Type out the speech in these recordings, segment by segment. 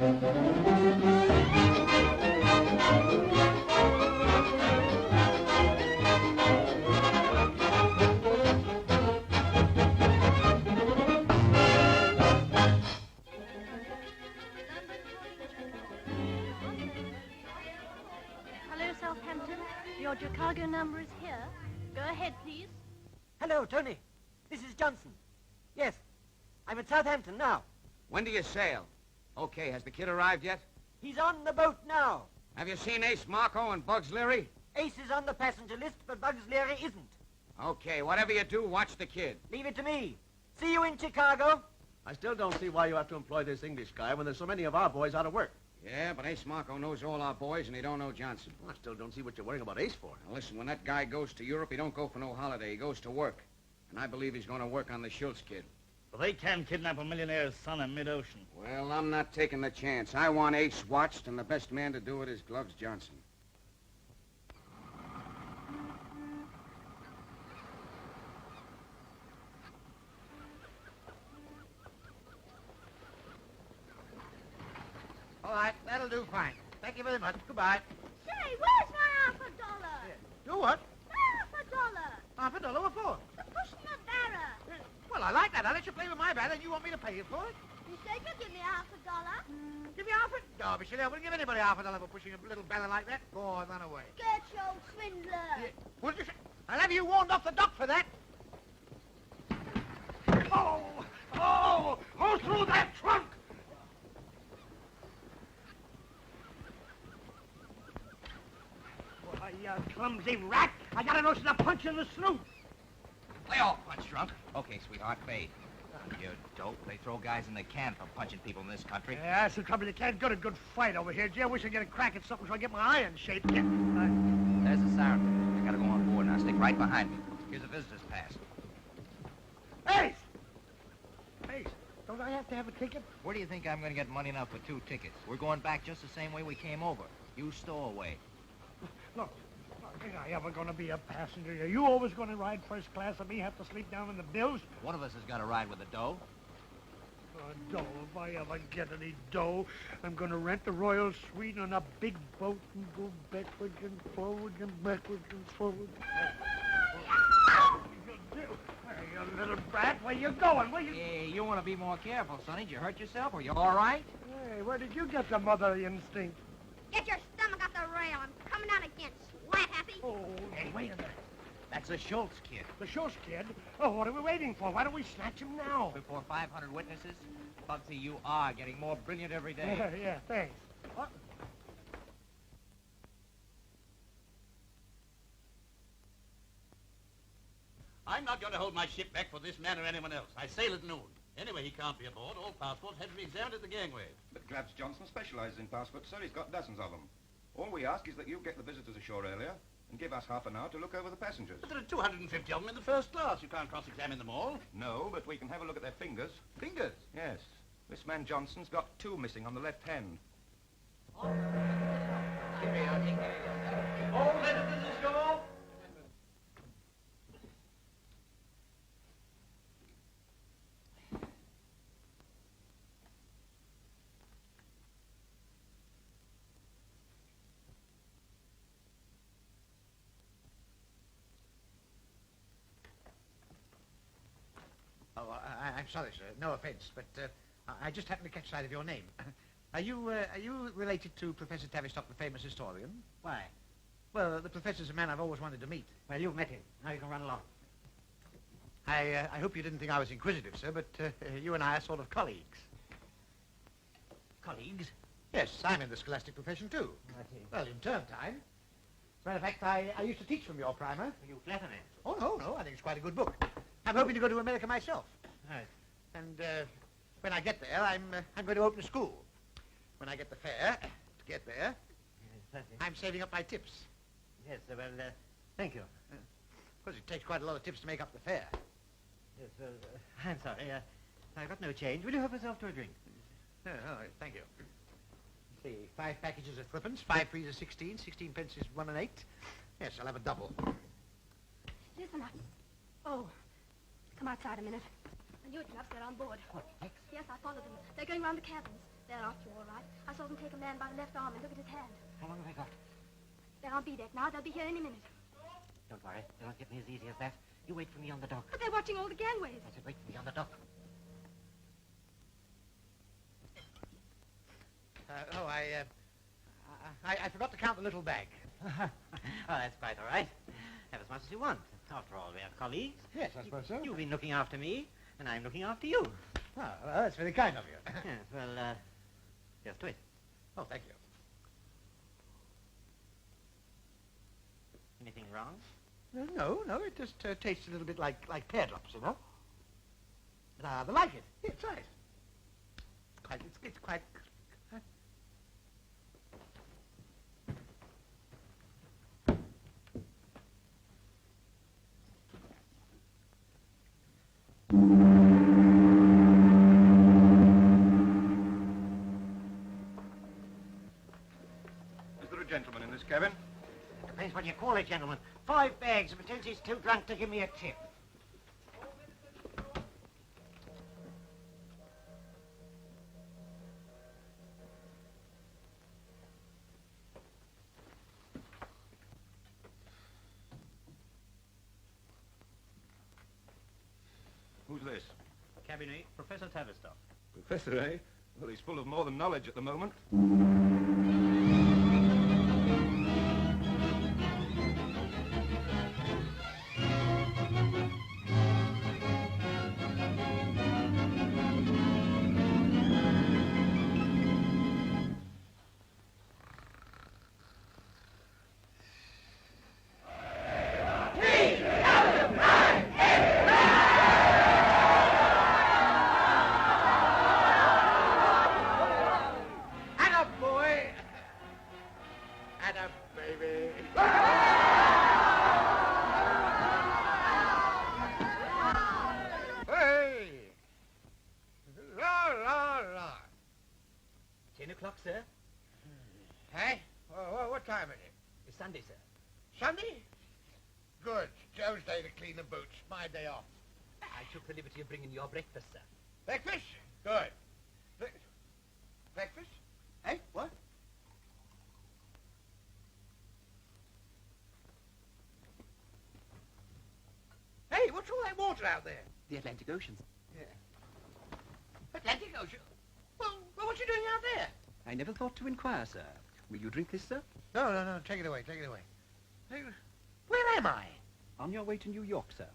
Hello, Southampton. Your Chicago number is here. Go ahead, please. Hello, Tony. This is Johnson. Yes, I'm at Southampton now. When do you sail? Okay, has the kid arrived yet? He's on the boat now. Have you seen Ace Marco and Bugs Leary? Ace is on the passenger list, but Bugs Leary isn't. Okay, whatever you do, watch the kid. Leave it to me. See you in Chicago. I still don't see why you have to employ this English guy when there's so many of our boys out of work. Yeah, but Ace Marco knows all our boys, and he don't know Johnson. Well, I still don't see what you're worrying about Ace for. Now, listen, when that guy goes to Europe, he don't go for no holiday. He goes to work. And I believe he's going to work on the Schultz kid. But they can kidnap a millionaire's son in mid-ocean. Well, I'm not taking the chance. I want Ace watched, and the best man to do it is Gloves Johnson. All right, that'll do fine. Thank you very much. Goodbye. Say, where's my $1? Do what? $1. $50 what for? For pushing the barrow. Well, I like that. I'll let you play with my bat, and you want me to pay you for it? You said you'd give me $50. Give me half a... No, be silly. I wouldn't give anybody $50 for pushing a little banner like that. Go on, run away. Get you old swindler. Yeah. What did you say? I'll have you warned off the dock for that. Oh! Oh! Hold through that trunk! Why, you clumsy rat! I got a notion to punch you in the snoot. Lay off, punch drunk. Okay, sweetheart, fade. You dope. They throw guys in the can for punching people in this country. Yeah, that's the trouble. You can't get a good fight over here. Gee, I wish I'd get a crack at something so I get my eye in shape. There's the siren. I gotta go on board now. Stick right behind me. Here's a visitor's pass. Ace! Ace, don't I have to have a ticket? Where do you think I'm gonna get money enough for 2 tickets? We're going back just the same way we came over. You stowaway. Look, ain't I ever going to be a passenger? Are you always going to ride first class and me have to sleep down in the bills? One of us has got to ride with the dough. Dough, if I ever get any dough, I'm going to rent the Royal Suite on a big boat and go backwards and forwards and backwards and forwards. Hey, you little brat, where you going? Where you... Hey, you want to be more careful, Sonny. Did you hurt yourself? Are you all right? Hey, where did you get the motherly instinct? Get your stomach off the rail. I'm coming down again. Slat happy. Oh, hey, wait a minute. That's the Schultz kid. The Schultz kid? Oh, what are we waiting for? Why don't we snatch him now? Before 500 witnesses? Bugsy, you are getting more brilliant every day. Yeah, thanks. What? I'm not going to hold my ship back for this man or anyone else. I sail at noon. Anyway, he can't be aboard. All passports have to be examined at the gangway. But Glabs Johnson specializes in passports, sir. He's got dozens of them. All we ask is that you get the visitors ashore earlier and give us half an hour to look over the passengers. But there are 250 of them in the first class. You can't cross-examine them all. No, but we can have a look at their fingers. Fingers? Yes. This man Johnson's got 2 missing on the left hand. All visitors ashore. Oh, I'm sorry, sir. No offense, but I just happened to catch sight of your name. Are you related to Professor Tavistock, the famous historian? Why? Well, the professor's a man I've always wanted to meet. Well, you've met him. Now you can run along. I hope you didn't think I was inquisitive, sir, but you and I are sort of colleagues. Colleagues? Yes, I'm in the scholastic profession, too. I see. Well, in term time. As a matter of fact, I used to teach from your primer. You flatter me. Oh, no, I think it's quite a good book. I'm hoping to go to America myself. Right. And when I get there, I'm going to open a school. When I get the fare to get there, yes, I'm saving up my tips. Yes, well, thank you. Of course, it takes quite a lot of tips to make up the fare. Yes, I'm sorry. I've got no change. Will you help yourself to a drink? Oh, all right, thank you. Let's see, 5 packages of threepence, 5 frees are 16, 16 pence is 1 and 8. Yes, I'll have a double. Listen up. Oh, come outside a minute. I knew it, Nubbs. They're on board. What, X? Yes, I followed them. They're going round the cabins. They're after you, all right. I saw them take a man by the left arm and look at his hand. How long have I got? They're on B deck now. They'll be here any minute. Don't worry. They won't get me as easy as that. You wait for me on the dock. But they're watching all the gangways. I said wait for me on the dock. I forgot to count the little bag. Oh, that's quite all right. Have as much as you want. After all, we are colleagues. Yes, I suppose so. You've been looking after me, and I'm looking after you. Oh, well, that's very kind of you. Yes, well, just do it. Oh, thank you. Anything wrong? No, it just tastes a little bit like pear drops, you know. But I rather like it. Here, try it. It's quite... Is there a gentleman in this cabin? Depends what you call it, gentlemen. 5 bags, and pretends he's too drunk to give me a tip. Who's this? Cabinet, Professor Tavistock. Professor, eh? Well, he's full of more than knowledge at the moment. Sir? Hey? What time is it? It's Sunday, sir. Sunday? Good. Joe's day to clean the boots. My day off. I took the liberty of bringing your breakfast, sir. Breakfast? Good. Breakfast? Hey, what? Hey, what's all that water out there? The Atlantic Ocean. Yeah. Atlantic Ocean? Well, what's you doing out there? I never thought to inquire, sir. Will you drink this, sir? No. Take it away. Hey, where am I? On your way to New York, sir.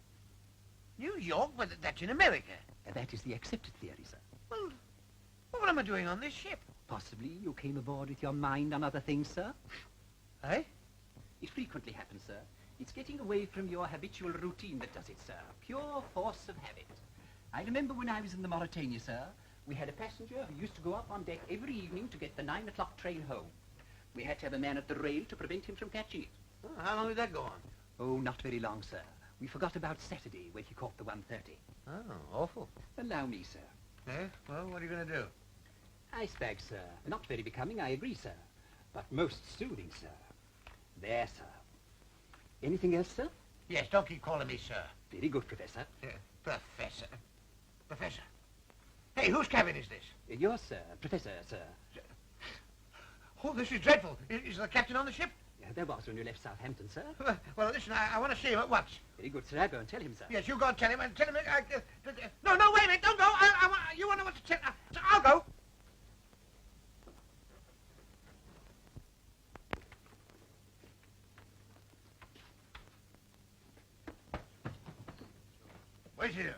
New York? But that's in America. That is the accepted theory, sir. Well, what am I doing on this ship? Possibly you came aboard with your mind on other things, sir. Eh? It frequently happens, sir. It's getting away from your habitual routine that does it, sir. Pure force of habit. I remember when I was in the Mauritania, sir, we had a passenger who used to go up on deck every evening to get the 9 o'clock train home. We had to have a man at the rail to prevent him from catching it. Oh, how long did that go on? Oh, not very long, sir. We forgot about Saturday when he caught the 1:30. Oh, awful. Allow me, sir. Eh? Well, what are you going to do? Ice bag, sir. Not very becoming, I agree, sir. But most soothing, sir. There, sir. Anything else, sir? Yes, don't keep calling me sir. Very good, Professor. Professor. Professor. Hey, whose cabin is this? Yours, sir. Professor, sir. Oh, this is dreadful. Is the captain on the ship? Yeah, there was when you left Southampton, sir. Well, listen, I want to see him at once. Very good, sir. I'll go and tell him, sir. Yes, you go and tell him, no, wait a minute, don't go. You want to know what to tell... I'll go. Wait here.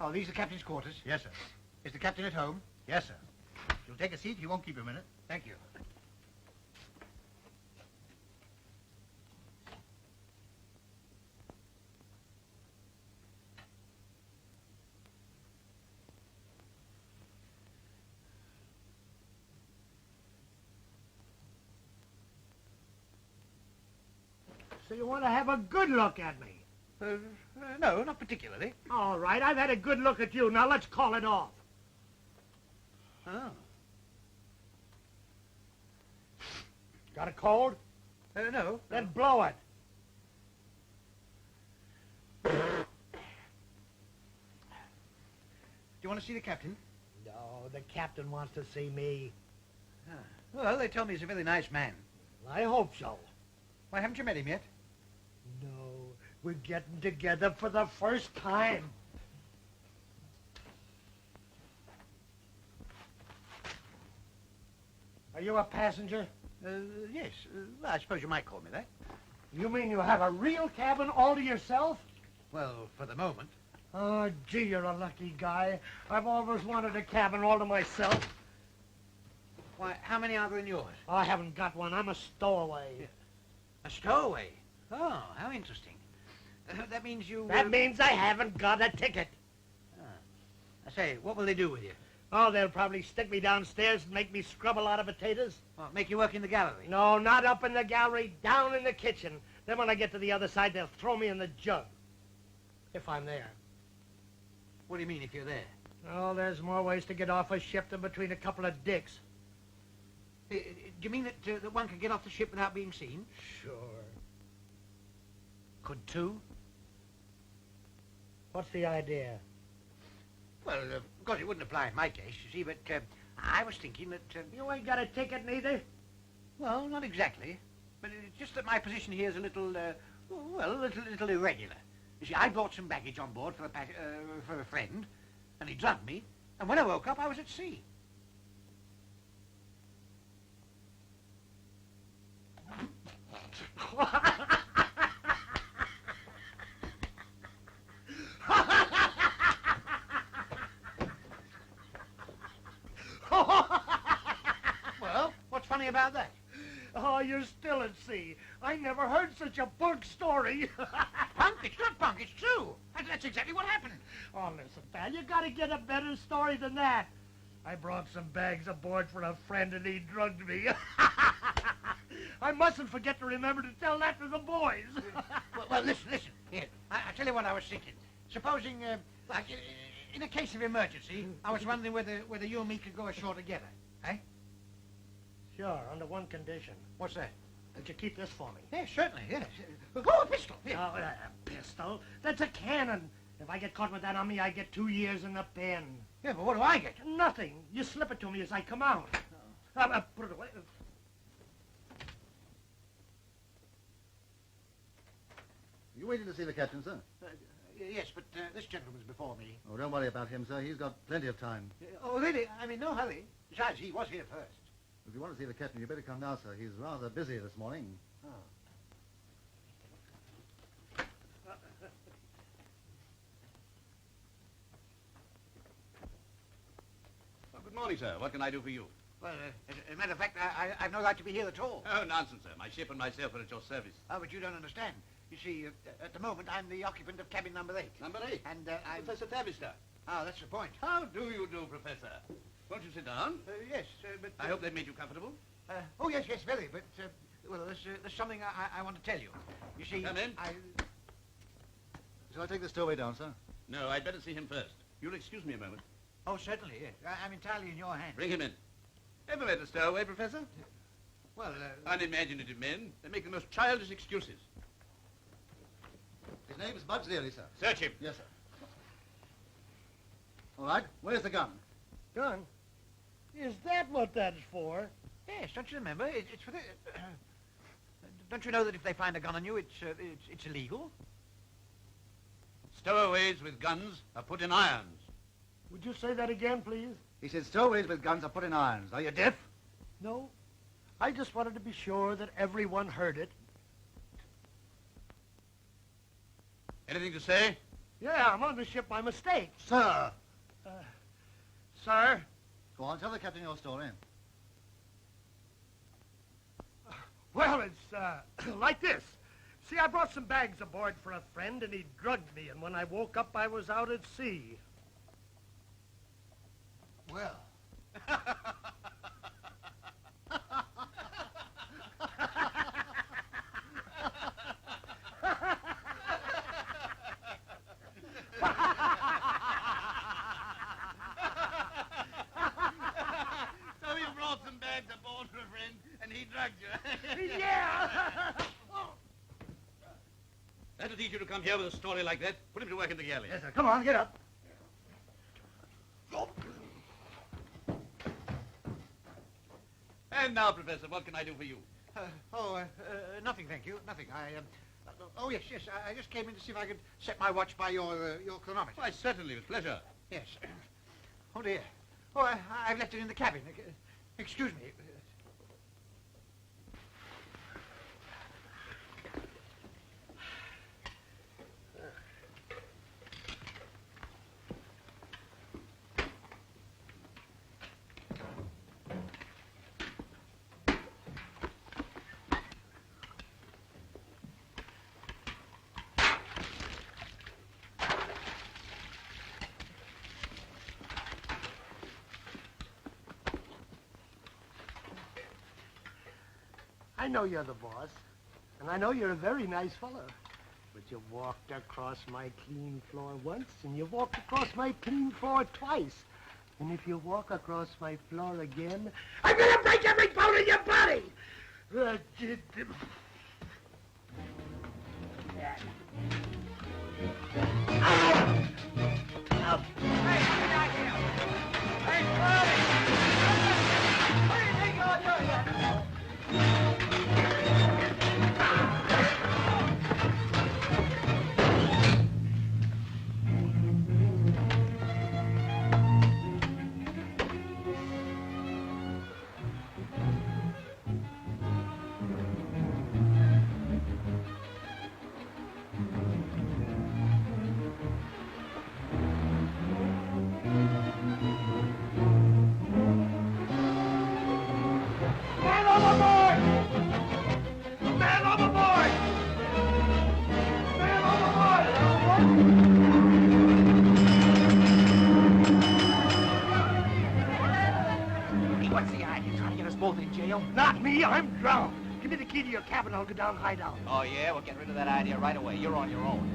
Oh, these are the captain's quarters? Yes, sir. Is the captain at home? Yes, sir. If you'll take a seat, he won't keep you a minute. Thank you. So you want to have a good look at me? No, not particularly. All right, I've had a good look at you. Now let's call it off. Oh. Got a cold? No. Then blow it. Do you want to see the captain? No, the captain wants to see me. Well, they tell me he's a very nice man. I hope so. Why, haven't you met him yet? No, we're getting together for the first time. Are you a passenger? Yes. Well, I suppose you might call me that. You mean you have a real cabin all to yourself? Well, for the moment. Oh, gee, you're a lucky guy. I've always wanted a cabin all to myself. Why, how many are there in yours? I haven't got one. I'm a stowaway. A stowaway? Oh, how interesting. That means you... That means I haven't got a ticket. I say, what will they do with you? Oh, they'll probably stick me downstairs and make me scrub a lot of potatoes. Well, make you work in the gallery? No, not up in the gallery, down in the kitchen. Then when I get to the other side, they'll throw me in the jug. If I'm there. What do you mean, if you're there? Oh, there's more ways to get off a ship than between a couple of dicks. Do you mean that one can get off the ship without being seen? Sure. Could two? What's the idea? Well, of course, it wouldn't apply in my case, you see, but I was thinking that... You ain't got a ticket neither? Well, not exactly. But it's just that my position here is a little, well, a little irregular. You see, I brought some baggage on board for a friend, and he drugged me, and when I woke up, I was at sea. Well, what's funny about that? Oh, you're still at sea. I never heard such a bunk story. Punk? It's not punk, it's true. That's exactly what happened. Oh, listen, pal, you gotta get a better story than that. I brought some bags aboard for a friend and he drugged me. I mustn't forget to remember to tell that to the boys. well, listen. Here, I tell you what I was thinking. Supposing, like, in a case of emergency, I was wondering whether you and me could go ashore together, eh? Sure, under one condition. What's that? That you keep this for me. Yeah, certainly, yes. Oh, a pistol. Here. Oh, a pistol? That's a cannon. If I get caught with that on me, I get 2 years in the pen. Yeah, but what do I get? Nothing. You slip it to me as I come out. Put it away. You waiting to see the captain, sir? Yes, but this gentleman's before me. Oh, don't worry about him, sir. He's got plenty of time. Oh, really? I mean, no hurry. Besides, he was here first. If you want to see the captain, you better come now, sir. He's rather busy this morning. Oh. Well, good morning, sir. What can I do for you? Well, as a matter of fact, I've no right to be here at all. Oh, nonsense, sir. My ship and myself are at your service. Oh, but you don't understand. You see, at the moment, I'm the occupant of cabin number 8. Number 8? And I'm... Professor Tavister. Oh, that's the point. How do you do, Professor? Won't you sit down? Yes, but... I hope they've made you comfortable. Oh, yes, very, but... well, there's something I want to tell you. You see... Come in. Shall I take the stowaway down, sir? No, I'd better see him first. You'll excuse me a moment. Oh, certainly, yes. I'm entirely in your hands. Bring him in. Ever met a stowaway, Professor? Well, Unimaginative men. They make the most childish excuses. His name is Bugs Leary, sir. Search him. Yes, sir. All right. Where's the gun? Gun? Is that what that's for? yes, don't you remember? It's for the... don't you know that if they find a gun on you, it's illegal? Stowaways with guns are put in irons. Would you say that again, please? He said stowaways with guns are put in irons. Are you deaf? No. I just wanted to be sure that everyone heard it. Anything to say? Yeah, I'm on the ship by mistake. Sir! Sir? Go on, tell the captain your story. Well, it's, like this. See, I brought some bags aboard for a friend, and he drugged me, and when I woke up, I was out at sea. Well... Yeah! That'll teach you to come here with a story like that. Put him to work in the galley. Yes, sir. Come on, get up. And now, Professor, what can I do for you? Nothing, thank you. Nothing. Yes. I just came in to see if I could set my watch by your chronometer. Why, certainly, with pleasure. Yes. Oh, dear. Oh, I've left it in the cabin. Excuse me. I know you're the boss, and I know you're a very nice fellow. But you walked across my clean floor once, and you walked across my clean floor twice. And if you walk across my floor again, I'm gonna break every bone in your body! Not me, I'm drowned. Give me the key to your cabin, I'll go down and hide out. Oh, yeah? Well, get rid of that idea right away. You're on your own.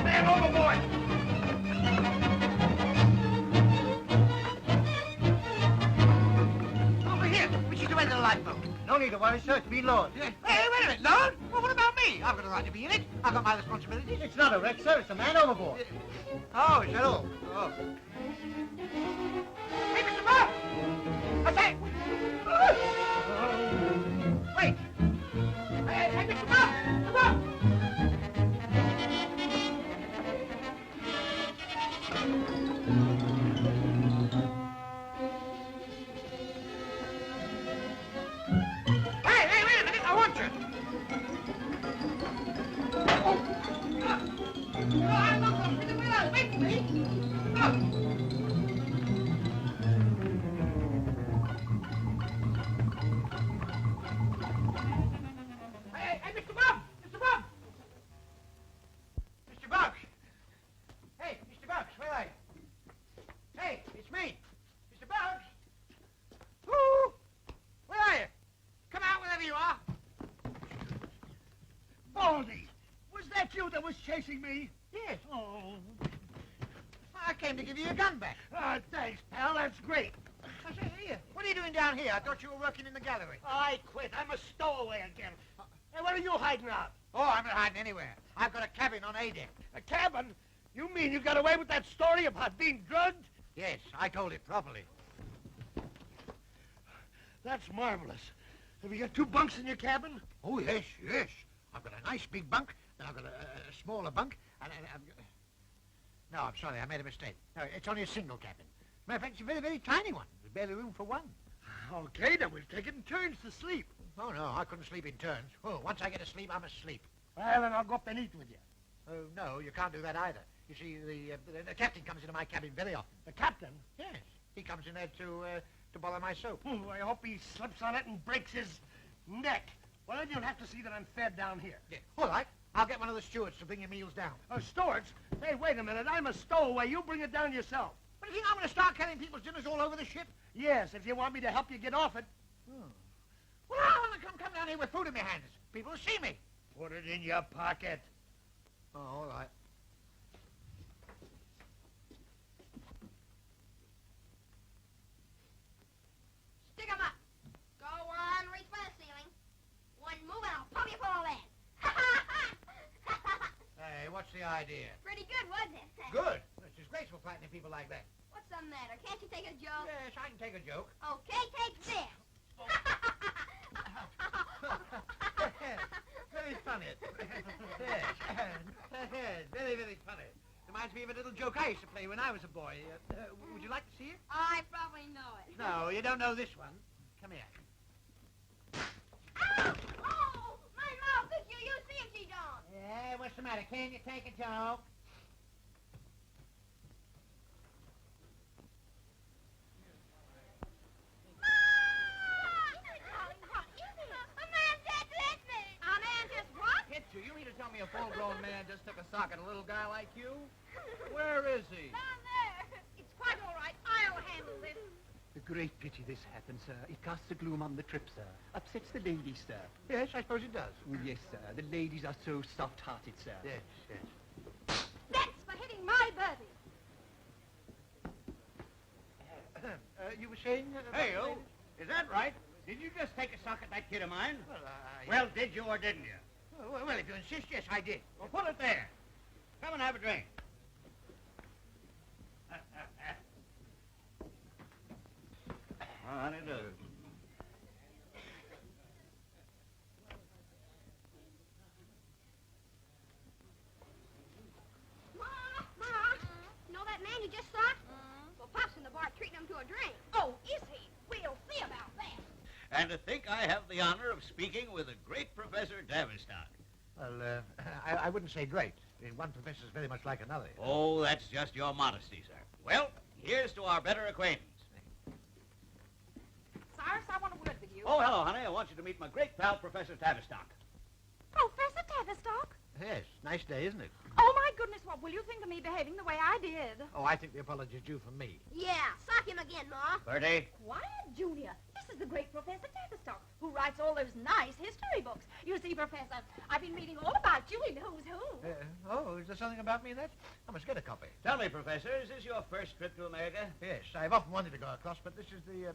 Man overboard! Over here. We should go into the lifeboat. No need to worry, sir. It's been lowered. Hey, wait a minute, Lord. Well, what about me? I've got a right to be in it. I've got my responsibilities. It's not a wreck, sir. It's a man overboard. Oh, is that all? Oh. Hey, Mr. Bob! I say! Wait! Hey, Mr. Bob! Mr. Bob! Hey, wait a minute! I want you! I'm not going to the wheel. Wait, please. Hey, Mr. Bob! Mr. Bob! Mr. Bob! Hey, Mr. Bob, where are you? Hey, it's me. Mr. Bob! Woo! Where are you? Come out wherever you are. Baldy, was that you that was chasing me? Yes. Oh, I came to give you your gun back. thanks, pal. That's great. I say, here, what are you doing down here? I thought you were working in the gallery. I quit. I'm a stowaway again. Hey, where are you hiding out? Oh, I'm not hiding anywhere. I've got a cabin on A deck. A cabin? You mean you got away with that story about being drugged? Yes, I told it properly. That's marvelous. Have you got 2 bunks in your cabin? Oh, yes. I've got a nice big bunk, then I've got a smaller bunk, and I've got... No, I'm sorry, I made a mistake. No, it's only a single cabin. Matter of fact, it's a very, very tiny one. There's barely room for one. Okay, then we'll take it in turns to sleep. Oh, no, I couldn't sleep in turns. Oh, once I get to sleep, I'm asleep. Well, then I'll go up and eat with you. Oh, no, you can't do that either. You see, the captain comes into my cabin very often. The captain? Yes, he comes in there to bother my soap. Oh, I hope he slips on it and breaks his neck. Well, then you'll have to see that I'm fed down here. Yeah, all right. I'll get one of the stewards to bring your meals down. Stewards? Hey, wait a minute. I'm a stowaway. You bring it down yourself. But do you think I'm going to start carrying people's dinners all over the ship? Yes, if you want me to help you get off it. Oh. Well, I want to come down here with food in my hands. People will see me. Put it in your pocket. Oh, all right. idea. Pretty good, wasn't it? Good. It's disgraceful frightening people like that. What's the matter? Can't you take a joke? Yes, I can take a joke. Okay, take this. Very funny. Yes. Very, very funny. Reminds me of a little joke I used to play when I was a boy. Would you like to see it? I probably know it. No, you don't know this one. Come here. Ow! Oh, my mouth is you. You see if she don't. Yeah, what's the matter? Can you take a joke? You mean to tell me a full-grown man just took a sock at a little guy like you? Where is he? Down there. It's quite all right. I'll handle this. A great pity this happened, sir. It casts a gloom on the trip, sir. Upsets the ladies, sir. Yes, I suppose it does. Yes, sir. The ladies are so soft-hearted, sir. Yes. That's for hitting my birdie. You were saying... Hey, you. Is that right? Did you just take a sock at that kid of mine? Well, Well, did you or didn't you? well, if you insist, yes, I did. Well, put it there. Come and have a drink. Honey, do. Ma, you know that man you just saw? Well, Pop's in the bar treating him to a drink. Oh, is he? We'll see about that. And to think I have the honor of speaking with the great Professor Tavistock. Well, I wouldn't say great. One professor's very much like another. Oh, that's just your modesty, sir. Well, here's to our better acquaintance. Cyrus, I want a word with you. Oh, hello, honey. I want you to meet my great pal, Professor Tavistock. Professor Tavistock? Yes, nice day, isn't it? Oh, my goodness, what will you think of me behaving the way I did? Oh, I think the apology is due from me. Yeah, sock him again, Ma. Bertie. Quiet, Junior. This is the great Professor Tavistock, who writes all those nice history books. You see, Professor, I've been reading all about you in Who's Who. Is there something about me in that? I must get a copy. Tell me, Professor, is this your first trip to America? Yes, I've often wanted to go across, but this is the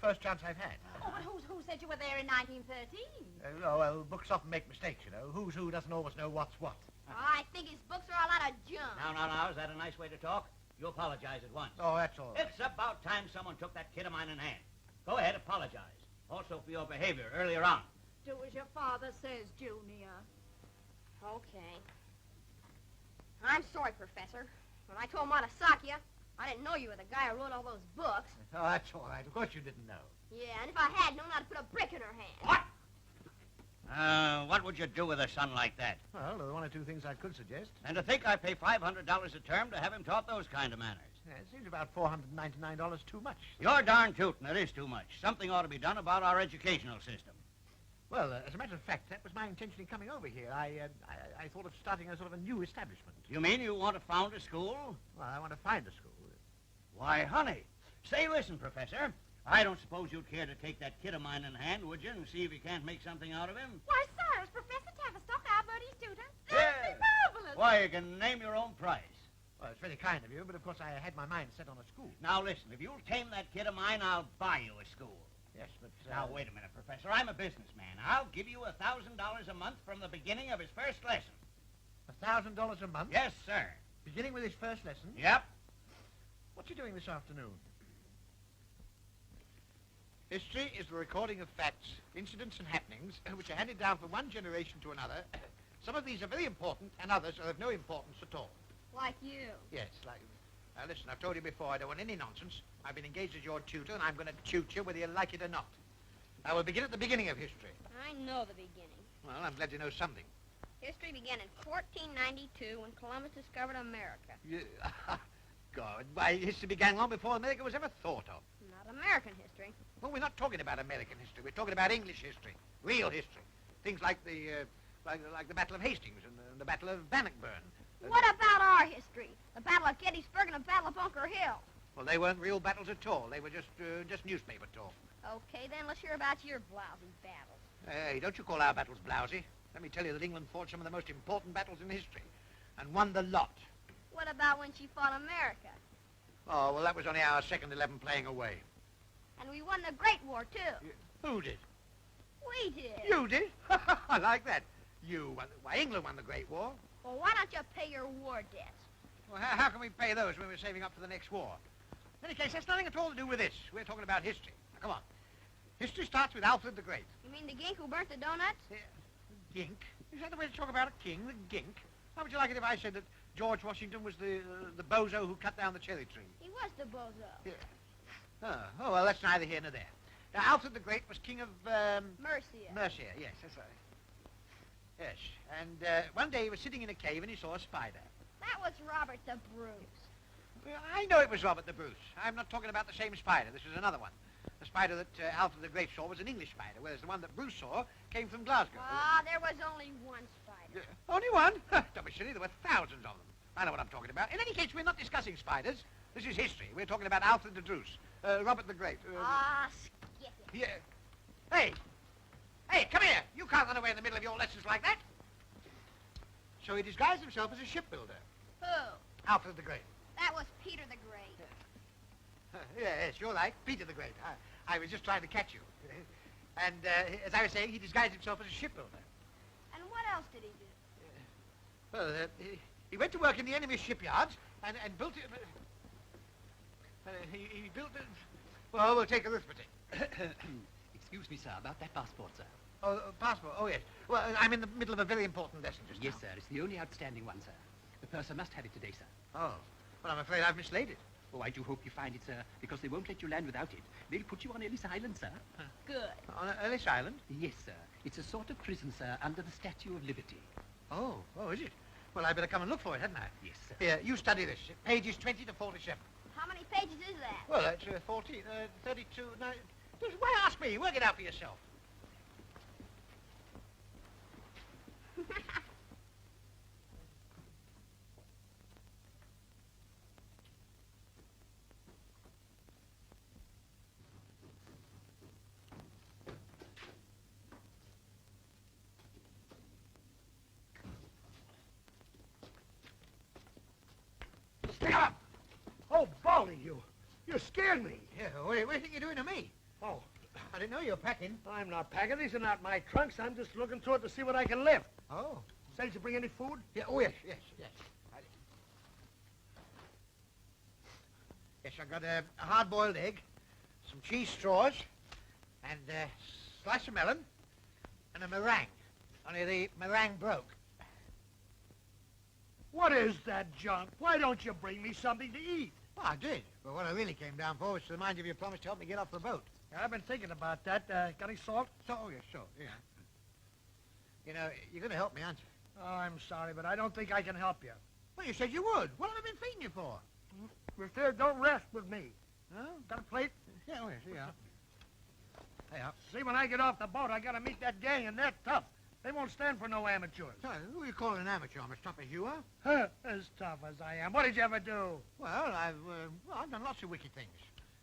first chance I've had. Oh, but who said you were there in 1913? Well, books often make mistakes, you know. Who's Who doesn't always know what's what. I think his books are a lot of junk. Now, is that a nice way to talk? You apologize at once. Oh, that's all. It's about time someone took that kid of mine in hand. Go ahead, apologize. Also for your behavior earlier on. Do as your father says, Junior. Okay. I'm sorry, Professor. When I told Ma to sock you, I didn't know you were the guy who wrote all those books. Oh, that's all right. Of course you didn't know. Yeah, and if I had known, I'd put a brick in her hand. What? What would you do with a son like that? Well, there are one or two things I could suggest. And to think I pay $500 a term to have him taught those kind of manners. Yeah, it seems about $499 too much. You're darn tootin'. It is too much. Something ought to be done about our educational system. Well, as a matter of fact, that was my intention in coming over here. I thought of starting a sort of a new establishment. You mean you want to found a school? Well, I want to find a school. Why, honey. Say, listen, Professor. I don't suppose you'd care to take that kid of mine in hand, would you, and see if you can't make something out of him? Why, Cyrus, Professor Tavistock, our Bertie's tutor. Yeah. That'd be marvelous. Why, you can name your own price. Well, it's very kind of you, but of course I had my mind set on a school. Now, listen, if you'll tame that kid of mine, I'll buy you a school. Yes, but... Now, wait a minute, Professor. I'm a businessman. I'll give you $1,000 a month from the beginning of his first lesson. $1,000 a month? Yes, sir. Beginning with his first lesson? Yep. What's he doing this afternoon? History is the recording of facts, incidents and happenings which are handed down from one generation to another. Some of these are very important and others are of no importance at all. Like you. Yes, like... Now, listen, I've told you before, I don't want any nonsense. I've been engaged as your tutor, and I'm going to tutor you whether you like it or not. I will begin at the beginning of history. I know the beginning. Well, I'm glad you know something. History began in 1492 when Columbus discovered America. God, why, history began long before America was ever thought of. Not American history. Well, we're not talking about American history. We're talking about English history, real history. Things like the Battle of Hastings and the Battle of Bannockburn. What about our history? The Battle of Gettysburg and the Battle of Bunker Hill. Well, they weren't real battles at all. They were just newspaper talk. Okay, then let's hear about your blousy battles. Hey, don't you call our battles blousy. Let me tell you that England fought some of the most important battles in history and won the lot. What about when she fought America? Oh, well, that was only our second 11 playing away. And we won the Great War, too. Who did? We did. You did? I like that. You won. Why, England won the Great War. Well, why don't you pay your war debts? Well, how can we pay those when we're saving up for the next war? In any case, that's nothing at all to do with this. We're talking about history. Now, come on. History starts with Alfred the Great. You mean the gink who burnt the donuts? Yeah. Gink? Is that the way to talk about a king, the gink? How would you like it if I said that George Washington was the bozo who cut down the cherry tree? He was the bozo. Yeah. Oh, well, that's neither here nor there. Now, Alfred the Great was king of, Mercia. Mercia, yes, that's right. Yes, and one day he was sitting in a cave and he saw a spider. That was Robert the Bruce. Well, I know it was Robert the Bruce. I'm not talking about the same spider. This is another one. The spider that Alfred the Great saw was an English spider, whereas the one that Bruce saw came from Glasgow. Ah, there was only one spider. Only one? Don't be silly. There were thousands of them. I know what I'm talking about. In any case, we're not discussing spiders. This is history. We're talking about Alfred the Bruce, Robert the Great. Skip it. Yeah. Hey! Hey, come here! You can't run away in the middle of your lessons like that. So he disguised himself as a shipbuilder. Who? Alfred the Great. That was Peter the Great. Yes, you're right. Peter the Great. I was just trying to catch you. And as I was saying, he disguised himself as a shipbuilder. And what else did he do? Well, he went to work in the enemy's shipyards and built it. He built it. Well, we'll take arithmetic. Excuse me, sir, about that passport, sir. Oh, passport. Oh, yes. Well, I'm in the middle of a very important lesson just Yes, now. sir. It's the only outstanding one, sir. The purser must have it today, sir. Oh. Well, I'm afraid I've mislaid it. Oh, I do hope you find it, sir, because they won't let you land without it. They'll put you on Ellis Island, sir. Good. On Ellis Island? Yes, sir. It's a sort of prison, sir, under the Statue of Liberty. Oh, is it? Well, I better come and look for it, hadn't I? Yes, sir. Here, you study this. Pages 20 to 47. How many pages is that? Well, that's 14, 32, no... Why ask me? Work it out for yourself. Stick 'em up! Oh, Baldy, you scared me. Yeah, what do you think you're doing to me? Oh, I didn't know you were packing. I'm not packing. These are not my trunks. I'm just looking through it to see what I can lift. Oh. Say, did you bring any food? Yeah, oh, yes. Yes, I got a hard-boiled egg, some cheese straws, and a slice of melon, and a meringue. Only the meringue broke. What is that junk? Why don't you bring me something to eat? Well, I did. But what I really came down for was to remind you of your promise to help me get off the boat. I've been thinking about that. Got any salt? Oh, yes, salt, yeah. You know, you're going to help me, aren't you? Oh, I'm sorry, but I don't think I can help you. Well, you said you would. What have I been feeding you for? If there, don't rest with me. Huh? Got a plate? Yeah, oh, yes, yeah. Hey, up. See, when I get off the boat, I gotta meet that gang, and they're tough. They won't stand for no amateurs. Sorry, who are you calling an amateur? I'm as tough as you are. Huh, as tough as I am. What did you ever do? Well, I've done lots of wicked things.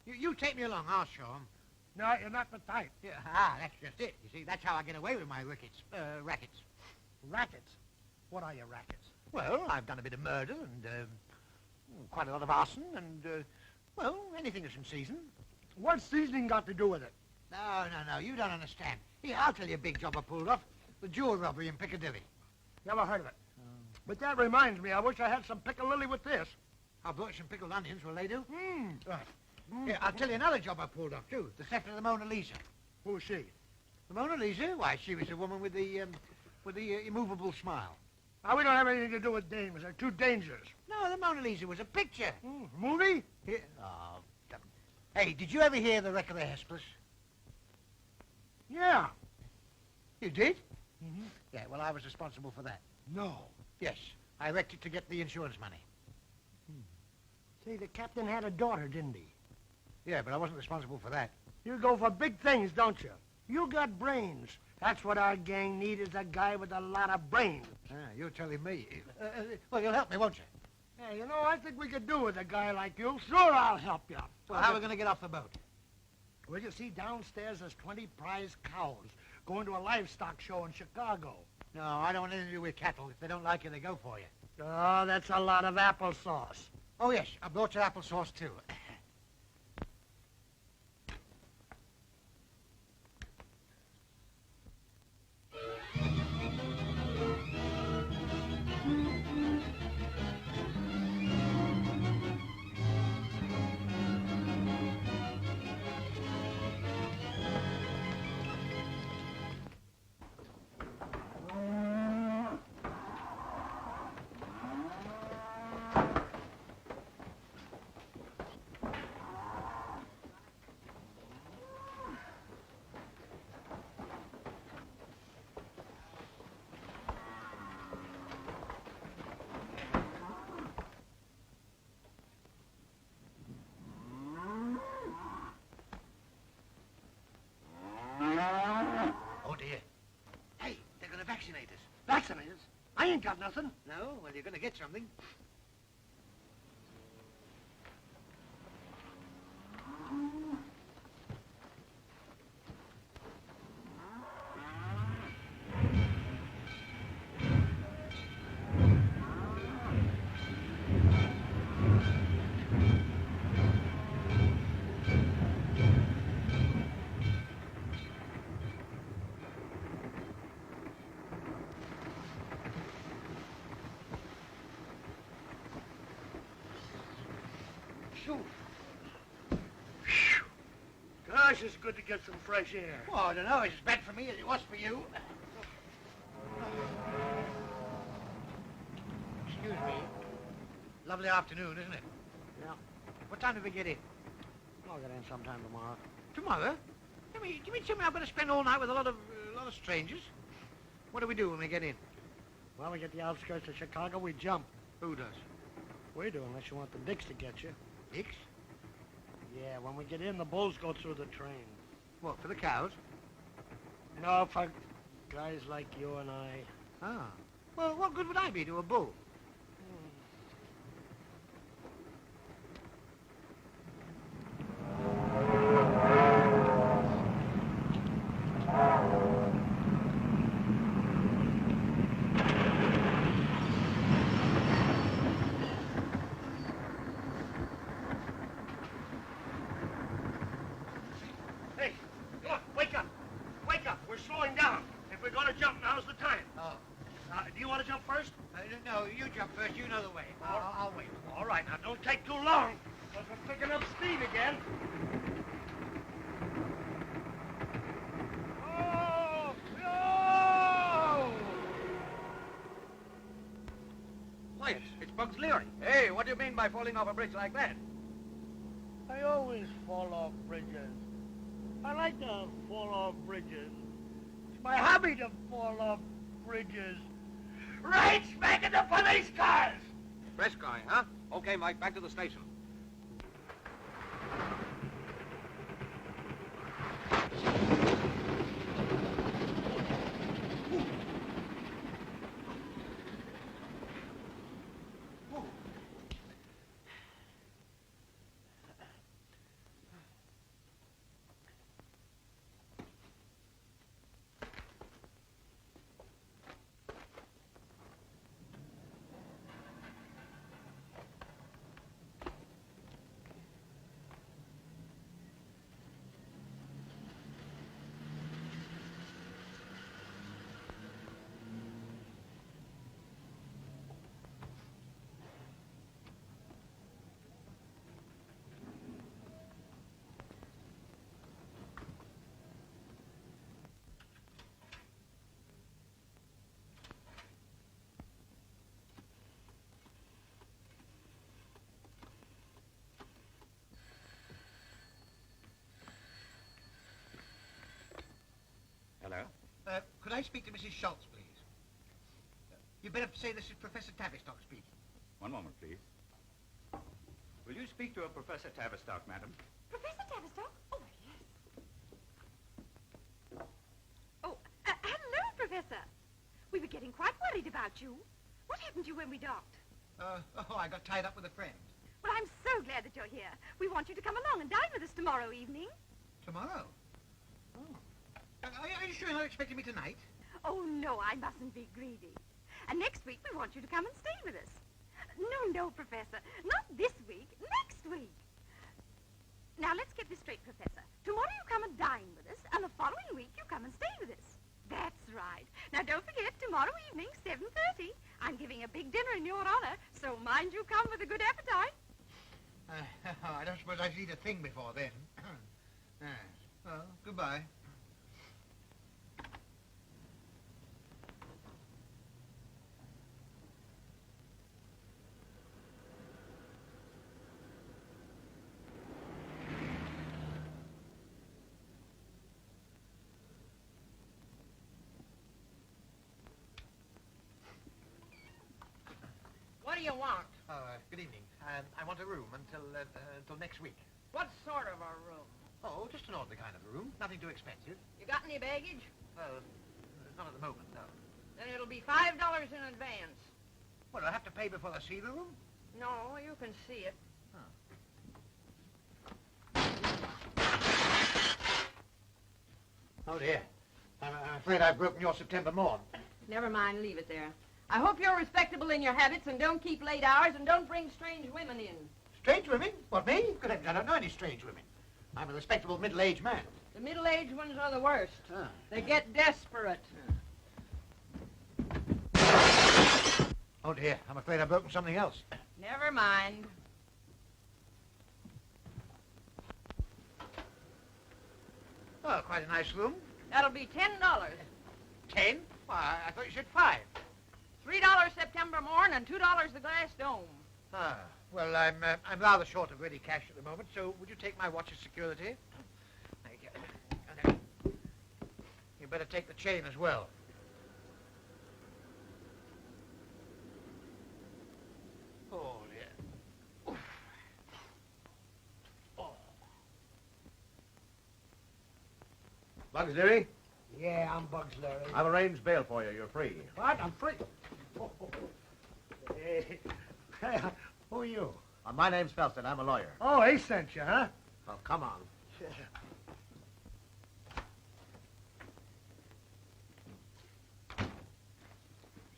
You take me along, I'll show 'em. No, you're not the type. Yeah, that's just it. You see, that's how I get away with my rackets. Rackets? What are your rackets? Well, I've done a bit of murder and quite a lot of arson and, well, anything that's in season. What's seasoning got to do with it? No, you don't understand. Here, I'll tell you a big job I pulled off. The jewel robbery in Piccadilly. Never heard of it. But that reminds me, I wish I had some piccalilli with this. I brought some pickled onions. Will they do? Here, I'll tell you another job I pulled off, too. The theft of the Mona Lisa. Who's she? The Mona Lisa? Why, she was a woman with the immovable smile. Now, we don't have anything to do with dames. They're too dangerous. No, the Mona Lisa was a picture. Movie? Here. Oh, hey, did you ever hear the wreck of the Hesperus? Yeah. You did? Mm-hmm. Yeah, well, I was responsible for that. No. Yes, I wrecked it to get the insurance money. See, the captain had a daughter, didn't he? Yeah, but I wasn't responsible for that. You go for big things, don't you? You got brains. That's what our gang need, is a guy with a lot of brains. You're telling me. Well, you'll help me, won't you? Hey, you know, I think we could do with a guy like you. Sure, I'll help you. Well, how are we going to get off the boat? Well, you see, downstairs there's 20 prize cows going to a livestock show in Chicago. No, I don't want anything to do with cattle. If they don't like you, they go for you. Oh, that's a lot of applesauce. Oh, yes, I brought you applesauce, too. ain't got nothing. No? Well, you're going to get something. Gosh, it's good to get some fresh air. Well, I don't know. It's as bad for me as it was for you. Excuse me. Lovely afternoon, isn't it? Yeah. What time do we get in? I'll get in sometime tomorrow. Tomorrow? Do you mean tell me I've got to spend all night with a lot of strangers? What do we do when we get in? Well, we get the outskirts of Chicago, we jump. Who does? We do, unless you want the dicks to get you. Dicks? Yeah, when we get in, the bulls go through the train. What, for the cows? No, for guys like you and I. Ah. Well, what good would I be to a bull? Hey, look, wake up. Wake up. We're slowing down. If we're going to jump, now's the time. Oh. Do you want to jump first? No, you jump first. You know the way. I'll wait. All right, now don't take too long, because we're picking up speed again. Oh, no! Why, it's Bugs Leary. Hey, what do you mean by falling off a bridge like that? I always fall off bridges. I like to fall off bridges. It's my hobby to fall off bridges. Right smack in the police cars! Fresh guy, huh? Okay, Mike, back to the station. Hello? Could I speak to Mrs. Schultz, please? You'd better say this is Professor Tavistock speaking. One moment, please. Will you speak to a Professor Tavistock, madam? Professor Tavistock? Oh, yes. Oh, hello, Professor. We were getting quite worried about you. What happened to you when we docked? I got tied up with a friend. Well, I'm so glad that you're here. We want you to come along and dine with us tomorrow evening. Tomorrow? Oh. Are you sure you're not expecting me tonight? Oh, no, I mustn't be greedy. And next week, we want you to come and stay with us. No, Professor. Not this week. Next week. Now, let's get this straight, Professor. Tomorrow you come and dine with us, and the following week you come and stay with us. That's right. Now, don't forget, tomorrow evening, 7:30. I'm giving a big dinner in your honor, so mind you come with a good appetite. I don't suppose I've eaten a thing before then. Well, goodbye. What do you want? Good evening. I want a room until next week. What sort of a room? Oh, just an ordinary kind of a room. Nothing too expensive. You got any baggage? Well, not at the moment, no. Then it'll be $5 in advance. What, do I have to pay before I see the room? No, you can see it. Oh, dear. I'm afraid I've broken your September morn. Never mind, leave it there. I hope you're respectable in your habits and don't keep late hours and don't bring strange women in. Strange women? What, me? Good heavens, I don't know any strange women. I'm a respectable middle-aged man. The middle-aged ones are the worst. Ah. They get desperate. Oh, dear. I'm afraid I've broken something else. Never mind. Oh, quite a nice room. That'll be $10. 10? Why, I thought you said 5. $3 September morn and $2 the glass dome. Ah, well, I'm rather short of ready cash at the moment, so would you take my watch as security? Thank you. And, you better take the chain as well. Oh, dear. Oof. Oh. Bugs Leary, Yeah, I'm Bugs Larry. I've arranged bail for you. You're free. What? I'm free. Hey, who are you? My name's Felston. I'm a lawyer. Oh, he sent you, huh? Well, come on.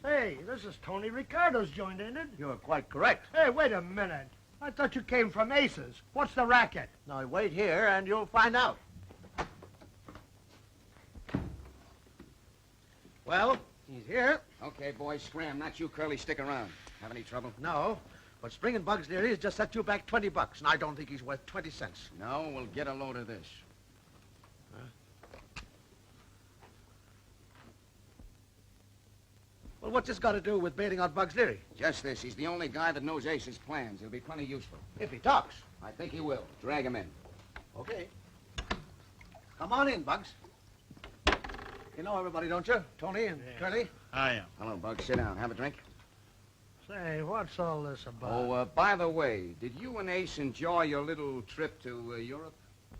Hey, this is Tony Ricardo's joint, ain't it? You're quite correct. Hey, wait a minute. I thought you came from Aces. What's the racket? Now, wait here and you'll find out. Well, he's here. Okay, boys, scram. Not you, Curly. Stick around. Have any trouble? No, but Spring and Bugs Leary has just set you back $20, and I don't think he's worth 20 cents. No, we'll get a load of this. Well, what's this got to do with bailing out Bugs Leary? Just this. He's the only guy that knows Ace's plans. He'll be plenty useful. If he talks. I think he will. Drag him in. Okay. Come on in, Bugs. You know everybody, don't you? Tony and Curly? I am. Hello, Bugs. Sit down. Have a drink. Say, what's all this about? Oh, by the way, did you and Ace enjoy your little trip to Europe?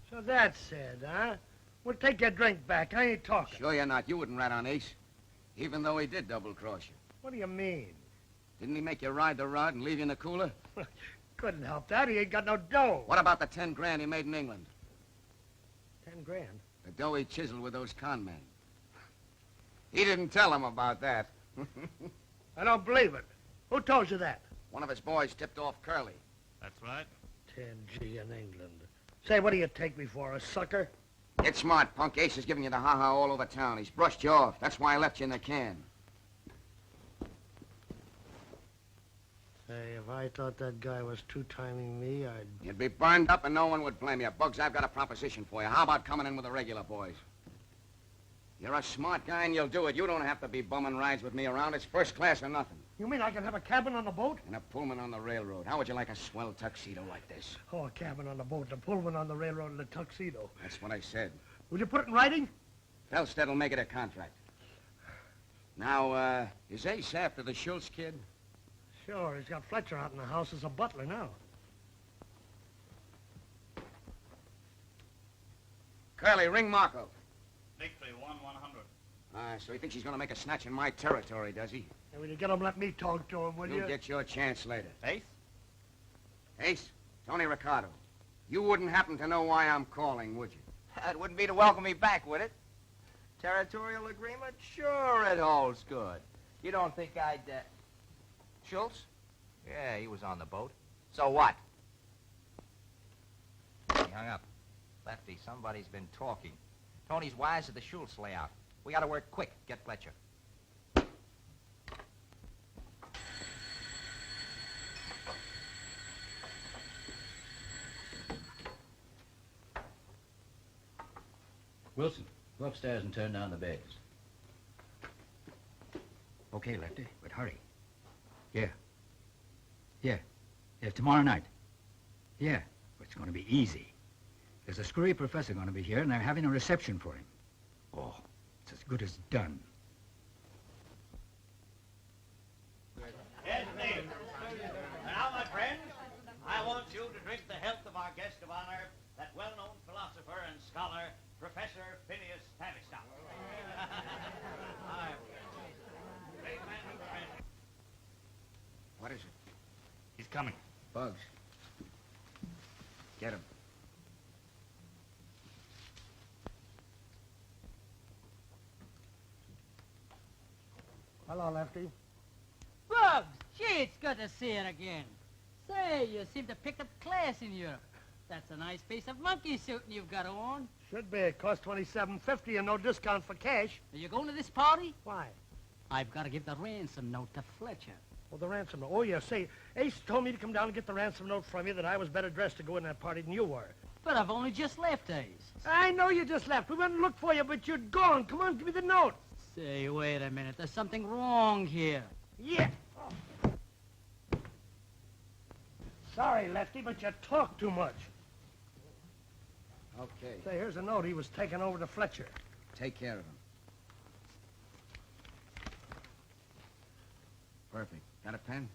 So that's it, huh? Well, take your drink back. I ain't talking. Sure you're not. You wouldn't rat on Ace, even though he did double-cross you. What do you mean? Didn't he make you ride the rod and leave you in the cooler? Couldn't help that. He ain't got no dough. What about the 10 grand he made in England? 10 grand? The dough he chiseled with those con men. He didn't tell him about that. I don't believe it. Who told you that? One of his boys tipped off Curly. That's right. 10G in England. Say, what do you take me for, a sucker? Get smart, punk. Ace is giving you the ha-ha all over town. He's brushed you off. That's why I left you in the can. Hey, if I thought that guy was two-timing me, I'd... You'd be burned up and no one would blame you. Bugs, I've got a proposition for you. How about coming in with the regular boys? You're a smart guy and you'll do it. You don't have to be bumming rides with me around. It's first class or nothing. You mean I can have a cabin on the boat? And a Pullman on the railroad. How would you like a swell tuxedo like this? Oh, a cabin on the boat, a Pullman on the railroad, and a tuxedo. That's what I said. Will you put it in writing? Felsted'll make it a contract. Now, is Ace after the Schultz kid? Sure, he's got Fletcher out in the house as a butler now. Curly, ring Marco. Victory, 1-100. So he thinks he's going to make a snatch in my territory, does he? And when you get him, let me talk to him, will you? You'll get your chance later. Ace? Ace, Tony Ricardo. You wouldn't happen to know why I'm calling, would you? That wouldn't be to welcome me back, would it? Territorial agreement? Sure, it holds good. You don't think I'd, Schultz? Yeah, he was on the boat. So what? He hung up. Lefty, somebody's been talking. Tony's wise of the Schultz layout. We gotta work quick. Get Fletcher. Wilson, go upstairs and turn down the beds. Okay, Lefty, but hurry. Yeah. Yeah. Yeah, tomorrow night. Yeah, but it's going to be easy. There's a screwy professor going to be here, and they're having a reception for him. Oh, it's as good as done. Yes, indeed. Now, my friends, I want you to drink the health of our guest of honor, that well-known philosopher and scholar, Professor Phineas Tavistock. coming. Bugs. Get him. Hello, Lefty. Bugs! Gee, it's good to see you again. Say, you seem to pick up class in Europe. That's a nice piece of monkey suiting you've got on. Should be. It costs $27.50 and no discount for cash. Are you going to this party? Why? I've got to give the ransom note to Fletcher. Oh, the ransom note. Oh, yeah. Say, Ace told me to come down and get the ransom note from you, that I was better dressed to go in that party than you were. But I've only just left, Ace. I know you just left. We went and looked for you, but you'd gone. Come on, give me the note. Say, wait a minute. There's something wrong here. Yeah. Oh. Sorry, Lefty, but you talk too much. Okay. Say, here's a note he was taking over to Fletcher. Take care of him. Perfect. Got a pen?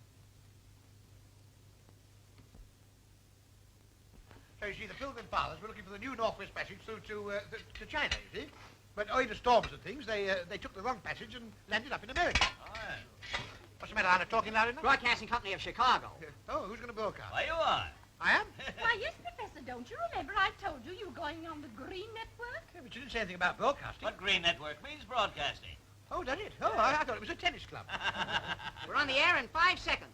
So you see, the Pilgrim Fathers were looking for the new Northwest Passage through to China, you see. But owing to storms and things, they took the wrong passage and landed up in America. Oh, yeah. What's the matter, Anna? Talking loud enough? Broadcasting Company of Chicago. Oh, who's going to broadcast? Why, you are. I am? Why, yes, Professor, don't you remember I told you were going on the Green Network? Yeah, but you didn't say anything about broadcasting. What Green Network means broadcasting. Oh, does it? Oh, I thought it was a tennis club. We're on the air in 5 seconds.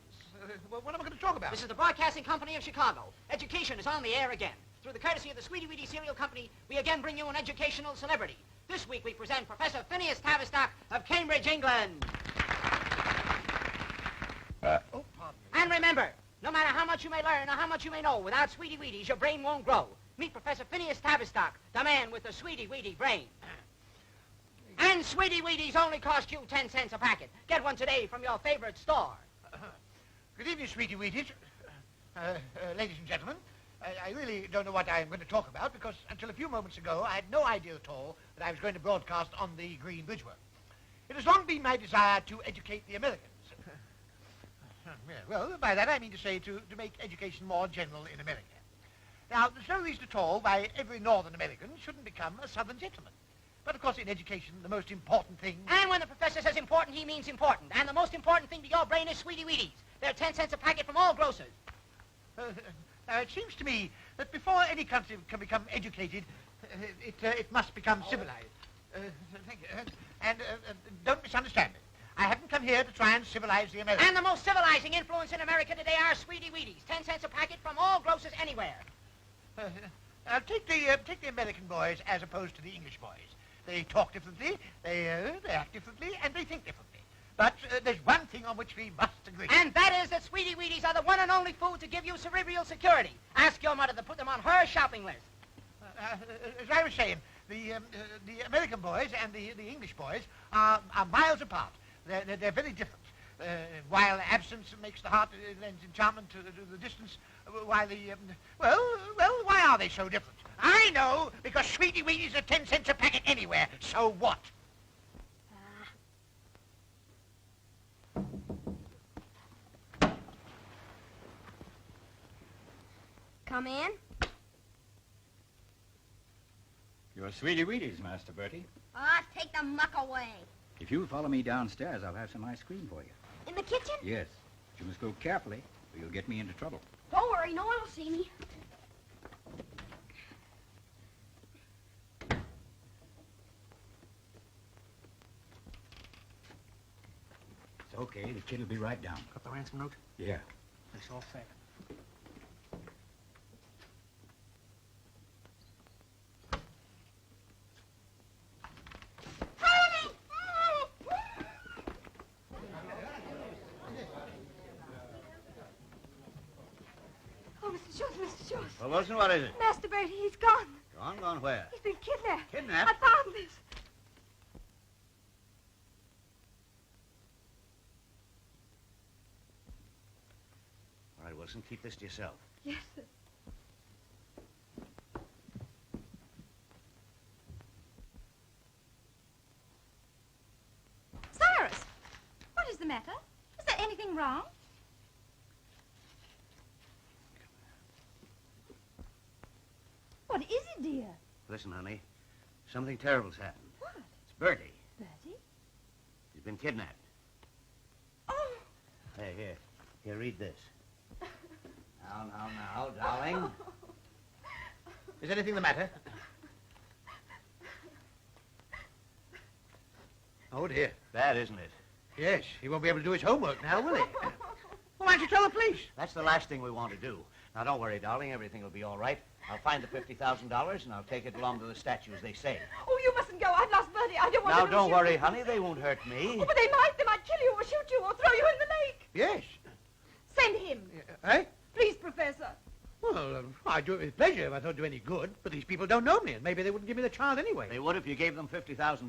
Well, what am I going to talk about? This is the Broadcasting Company of Chicago. Education is on the air again. Through the courtesy of the Sweetie Weedy Cereal Company, we again bring you an educational celebrity. This week we present Professor Phineas Tavistock of Cambridge, England. Oh, pardon me. And remember, no matter how much you may learn or how much you may know, without Sweetie Weedies, your brain won't grow. Meet Professor Phineas Tavistock, the man with the Sweetie Weedy brain. And Sweetie Weedies only cost you 10 cents a packet. Get one today from your favorite store. Good evening, Sweetie Weedies. Ladies and gentlemen, I really don't know what I'm going to talk about because until a few moments ago I had no idea at all that I was going to broadcast on the Green Bridgework. It has long been my desire to educate the Americans. Yeah, well, by that I mean to say to make education more general in America. Now, there's no reason at all why every Northern American shouldn't become a Southern gentleman. But, of course, in education, the most important thing... And when the professor says important, he means important. And the most important thing to your brain is Sweetie Weedies. They're 10 cents a packet from all grocers. Now, it seems to me that before any country can become educated, it must become civilized. Thank you. And don't misunderstand me. I haven't come here to try and civilize the Americans. And the most civilizing influence in America today are Sweetie Weedies. 10 cents a packet from all grocers anywhere. Take the American boys as opposed to the English boys. They talk differently, they act differently, and they think differently. But there's one thing on which we must agree. And that is that Sweetie Weedies are the one and only food to give you cerebral security. Ask your mother to put them on her shopping list. As I was saying, the American boys and the English boys are miles apart. They're very different. While absence makes the heart lends enchantment to the distance, while the... well, why are they so different? I know, because Sweetie Weedies are 10 cents a packet anywhere. So what? Come in. Your Sweetie Weedies, Master Bertie. Ah, take the muck away. If you follow me downstairs, I'll have some ice cream for you. In the kitchen? Yes. But you must go carefully, or you'll get me into trouble. Don't worry, no one will see me. It's okay. The kid will be right down. Got the ransom note? Yeah. That's all fair. Oh, Mr. Schultz, Mr. Schultz. Well, Wilson, what is it? Master Bertie, he's gone. Gone where? He's been kidnapped. Kidnapped? I found this. All right, Wilson, keep this to yourself. Yes, sir. Cyrus, what is the matter? Is there anything wrong? What is it, dear? Listen, honey, something terrible's happened. What? It's Bertie. Bertie? He's been kidnapped. Oh. Here, read this. darling. Is anything the matter? Oh, dear. Bad, isn't it? Yes, he won't be able to do his homework now, will he? Well, why don't you tell the police? That's the last thing we want to do. Now, don't worry, darling. Everything will be all right. I'll find the $50,000 and I'll take it along to the statue, as they say. Oh, you mustn't go. I've lost Bertie. I don't want Now, them to don't shoot worry, you. honey. They won't hurt me. Oh, but they might. They might kill you or shoot you or throw you in the lake. Yes. Send him. Eh? Please, Professor. Well, I'd do it with pleasure if I don't do any good, but these people don't know me, and maybe they wouldn't give me the child anyway. They would if you gave them $50,000.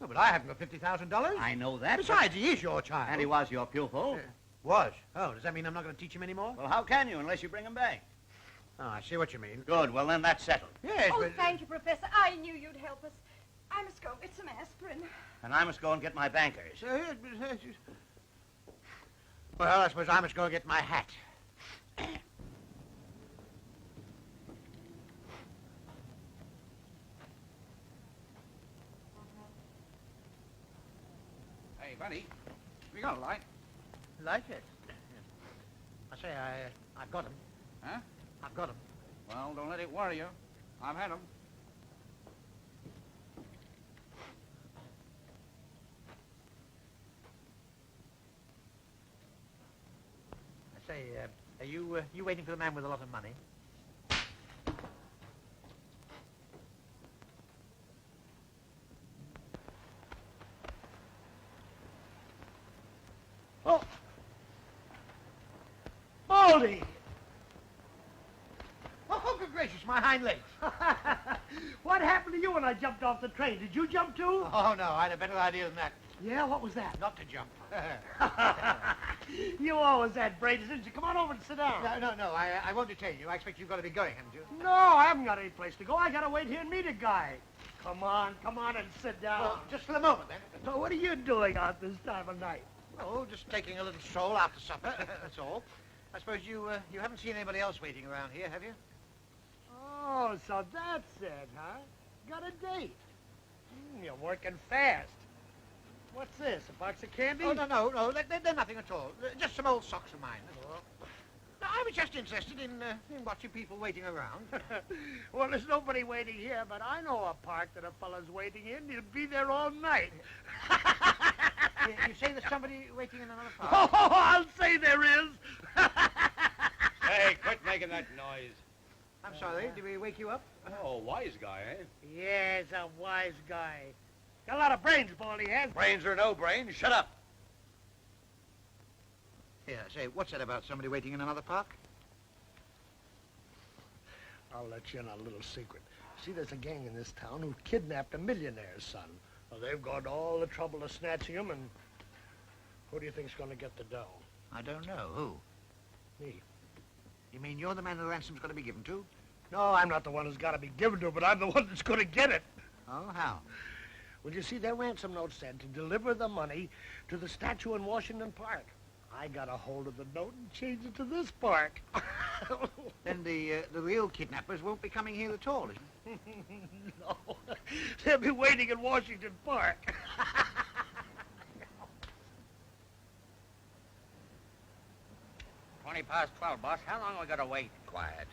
No, but I haven't got $50,000. I know that. Besides, he is your child. And he was your pupil. Was? Oh, does that mean I'm not going to teach him anymore? Well, how can you unless you bring him back? Oh, I see what you mean. Good. Well, then that's settled. Yes, Oh, but... thank you, Professor. I knew you'd help us. I must go get some aspirin. And I must go and get my bankers. Well, I suppose I must go and get my hat. Hey, buddy, have you got a light? Light it? I say, I've got him. Huh? I've got him. Well, don't let it worry you. I've had 'em. I say, are you waiting for the man with a lot of money? Oh! Baldy! Oh, good gracious, my hind legs. What happened to you when I jumped off the train? Did you jump too? Oh, no, I had a better idea than that. Yeah, what was that? Not to jump. You always had brains, didn't you? Come on over and sit down. No, I won't detain you. I expect you've got to be going, haven't you? No, I haven't got any place to go. I gotta wait here and meet a guy. Come on and sit down. Well, just for the moment, then. So what are you doing out this time of night? Oh, just taking a little stroll after supper, that's all. I suppose you haven't seen anybody else waiting around here, have you? Oh, so that's it, huh? Got a date. You're working fast. What's this, a box of candy? Oh, no, they're nothing at all. Just some old socks of mine, that's all. No, I was just interested in watching people waiting around. Well, there's nobody waiting here, but I know a park that a fella's waiting in. He'll be there all night. You say there's somebody waiting in another park? Oh, I'll say there is. Hey, quit making that noise. I'm sorry, did we wake you up? Oh, wise guy, eh? Yes, a wise guy. Got a lot of brains, Baldy has. Brains or no brains, shut up. Yeah, say, what's that about somebody waiting in another park? I'll let you in on a little secret. See, there's a gang in this town who kidnapped a millionaire's son. Well, they've gone to all the trouble of snatching him, and who do you think's going to get the dough? I don't know. Who? Me. You mean you're the man the ransom's going to be given to? No, I'm not the one who's got to be given to, but I'm the one that's going to get it. Oh, how? Well, you see, their ransom note said to deliver the money to the statue in Washington Park. I got a hold of the note and changed it to this park. Then the real kidnappers won't be coming here at all, is it? No, they'll be waiting in Washington Park. 12, boss. How long we gotta wait? Quiet.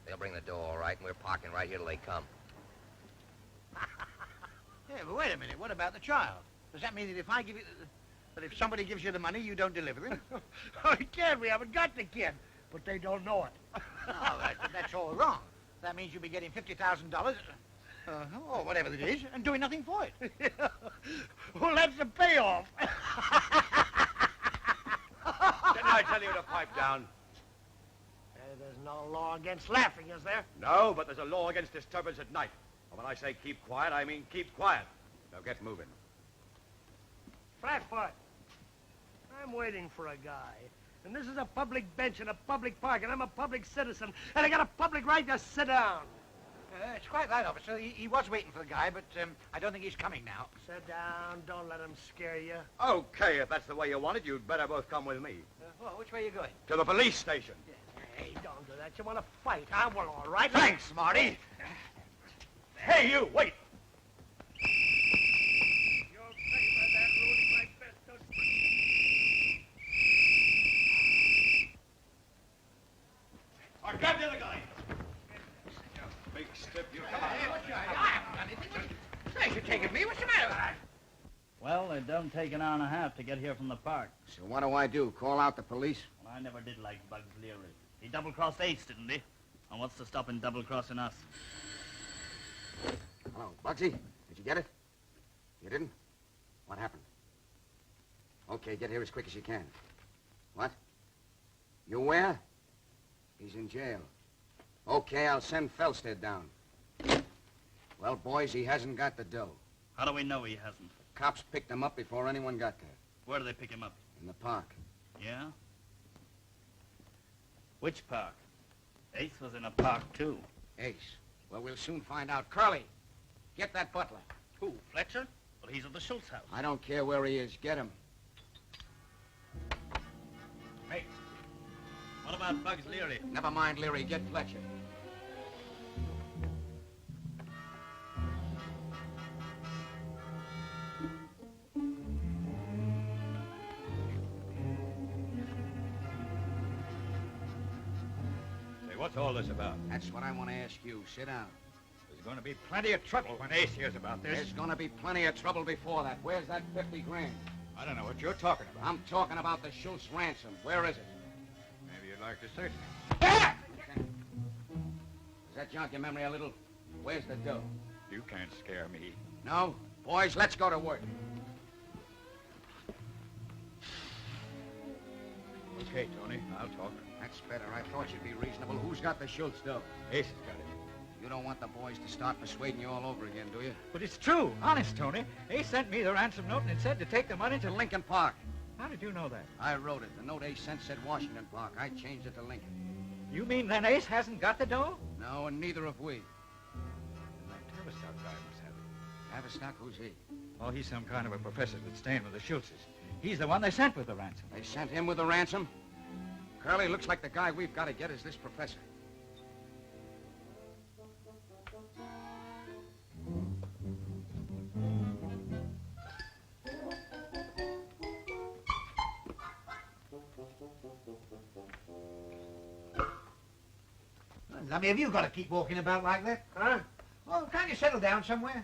They'll bring the dough all right, and we're parking right here till they come. Yeah, but wait a minute. What about the child? Does that mean that if I give you... that if somebody gives you the money, you don't deliver him? Oh, you can't. We haven't got the kid. But they don't know it. No, that's all wrong. That means you'll be getting $50,000, or whatever it is, and doing nothing for it. Well, that's the payoff. Didn't I tell you to pipe down? There's no law against laughing, is there? No, but there's a law against disturbance at night. And when I say keep quiet, I mean keep quiet. Now get moving. Flatfoot. I'm waiting for a guy. And this is a public bench in a public park, and I'm a public citizen, and I got a public right to sit down. It's quite right, officer. He was waiting for the guy, but I don't think he's coming now. Sit down. Don't let him scare you. Okay, if that's the way you want it, you'd better both come with me. Well, which way are you going? To the police station. Hey, don't do that. You want to fight, huh? Well, all right. Thanks, Marty. Hey, you, wait. You'll pay for that, ruining my best. Or grab the other guy. Big step, you come on. Hey, what's your idea? I haven't done anything. Thanks for taking me. What's the matter with that? Well, it don't take an hour and a half to get here from the park. So what do I do? Call out the police? Well, I never did like Bugs Leary. He double-crossed Ace, didn't he? And what's to stop him double-crossing us? Hello, Bugsy. Did you get it? You didn't? What happened? Okay, get here as quick as you can. What? You where? He's in jail. Okay, I'll send Felstead down. Well, boys, he hasn't got the dough. How do we know he hasn't? Cops picked him up before anyone got there. Where do they pick him up? In the park. Yeah? Which park? Ace was in a park, too. Ace. Well, we'll soon find out. Curly, get that butler. Who, Fletcher? Well, he's at the Schultz house. I don't care where he is. Get him. Hey, what about Bugs Leary? Never mind, Leary. Get Fletcher. Say, what's all this about? That's what I want to ask you. Sit down. There's going to be plenty of trouble when Ace hears about this. There's going to be plenty of trouble before that. Where's that 50 grand? I don't know what you're talking about. I'm talking about the Schultz ransom. Where is it? Maybe you'd like to search me. Does that jog your memory a little? Where's the dough? You can't scare me. No? Boys, let's go to work. Okay, Tony, I'll talk. That's better. I thought you'd be reasonable. Who's got the Schultz dough? Ace has got it. You don't want the boys to start persuading you all over again, do you? But it's true. Honest, Tony. Ace sent me the ransom note and it said to take the money to... Lincoln Park. How did you know that? I wrote it. The note Ace sent said Washington Park. I changed it to Lincoln. You mean then Ace hasn't got the dough? No, and neither have we. That Tavistock guy must have it. Tavistock? Who's he? Oh, he's some kind of a professor that's staying with the Schultzes. He's the one they sent with the ransom. They sent him with the ransom? Curly, looks like the guy we've got to get is this professor. Lummy, have you got to keep walking about like that? Huh? Well, can't you settle down somewhere?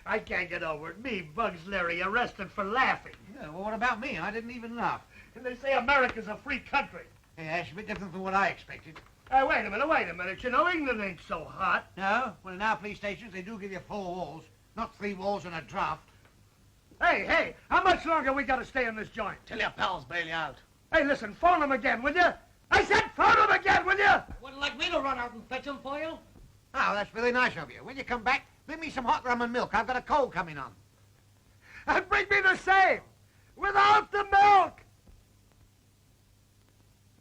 I can't get over it. Me, Bugs Leary, arrested for laughing. Yeah, well, what about me? I didn't even laugh. And they say America's a free country. Yeah, that's a bit different from what I expected. Wait a minute. You know, England ain't so hot. No? Well, in our police stations, they do give you 4 walls, not 3 walls and a draft. Hey, how much longer we got to stay in this joint? Till your pals bail you out. Hey, listen, phone them again, will you? I said phone them again, will you? Wouldn't like me to run out and fetch them for you? Oh, that's really nice of you. When you come back, bring me some hot rum and milk. I've got a cold coming on. And bring me the same, without the milk.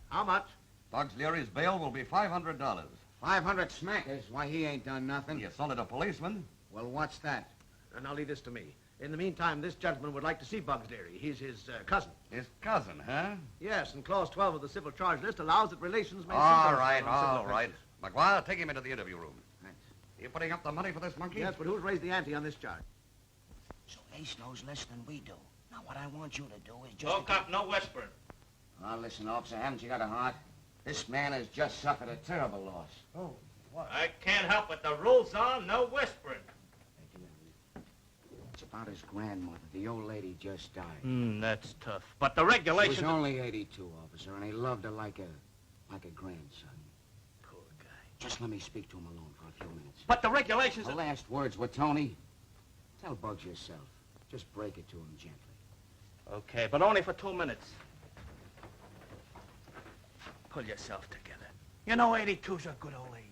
How much? Bugs Leary's bail will be $500. 500 smackers? Why, he ain't done nothing. You assaulted a policeman? Well, what's that? And now leave this to me. In the meantime, this gentleman would like to see Bugs Leary. He's his cousin. His cousin, huh? Yes, and Clause 12 of the Civil Charge List allows that relations may... All right. McGuire, take him into the interview room. Thanks. You putting up the money for this monkey? Yes, but who's raised the ante on this charge? So Ace knows less than we do. Now, what I want you to do is just... Talk up, no whispering. Oh, listen, officer, haven't you got a heart? This man has just suffered a terrible loss. Oh, what? I can't help it. The rules are no whispering. It's about his grandmother. The old lady just died. That's tough. But the She regulations... was only 82, officer, and he loved her like a grandson. Poor guy. Just let me speak to him alone for a few minutes. But the regulations... The last words were, Tony, tell Bugs yourself. Just break it to him gently. Okay, but only for 2 minutes. Pull yourself together. You know 82's a good old age.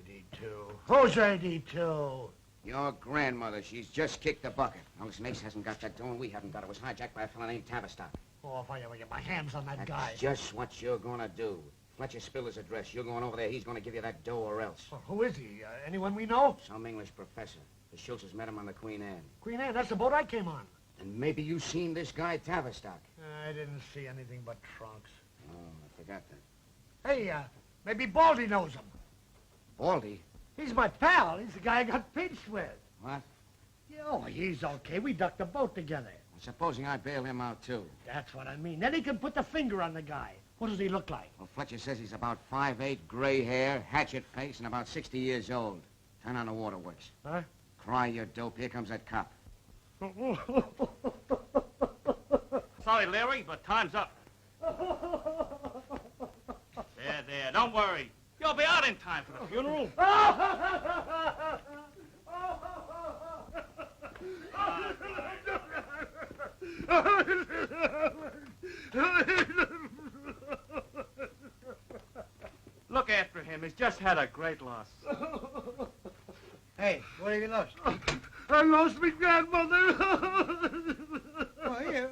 82. Who's 82? Your grandmother. She's just kicked the bucket. Now, listen, Ace hasn't got that dough, and we haven't got it. It was hijacked by a fellow named Tavistock. Oh, if I ever get my hands on that That's guy. just what you're gonna do. Fletcher spilled his address. You're going over there. He's gonna give you that dough or else. Well, who is he? Anyone we know? Some English professor. The Schultzes met him on the Queen Anne. Queen Anne, that's the boat I came on. And maybe you've seen this guy, Tavistock. I didn't see anything but trunks. Oh, I forgot that. Hey, maybe Baldy knows him. Baldy? He's my pal. He's the guy I got pinched with. What? Oh, he's okay. We ducked the boat together. Supposing I bail him out, too. That's what I mean. Then he can put the finger on the guy. What does he look like? Well, Fletcher says he's about 5'8", gray hair, hatchet face, and about 60 years old. Turn on the waterworks. Huh? Cry, you dope. Here comes that cop. Sorry, Larry, but time's up. There, don't worry. You'll be out in time for the funeral. Look after him. He's just had a great loss. Hey, what have you lost? I lost my grandmother.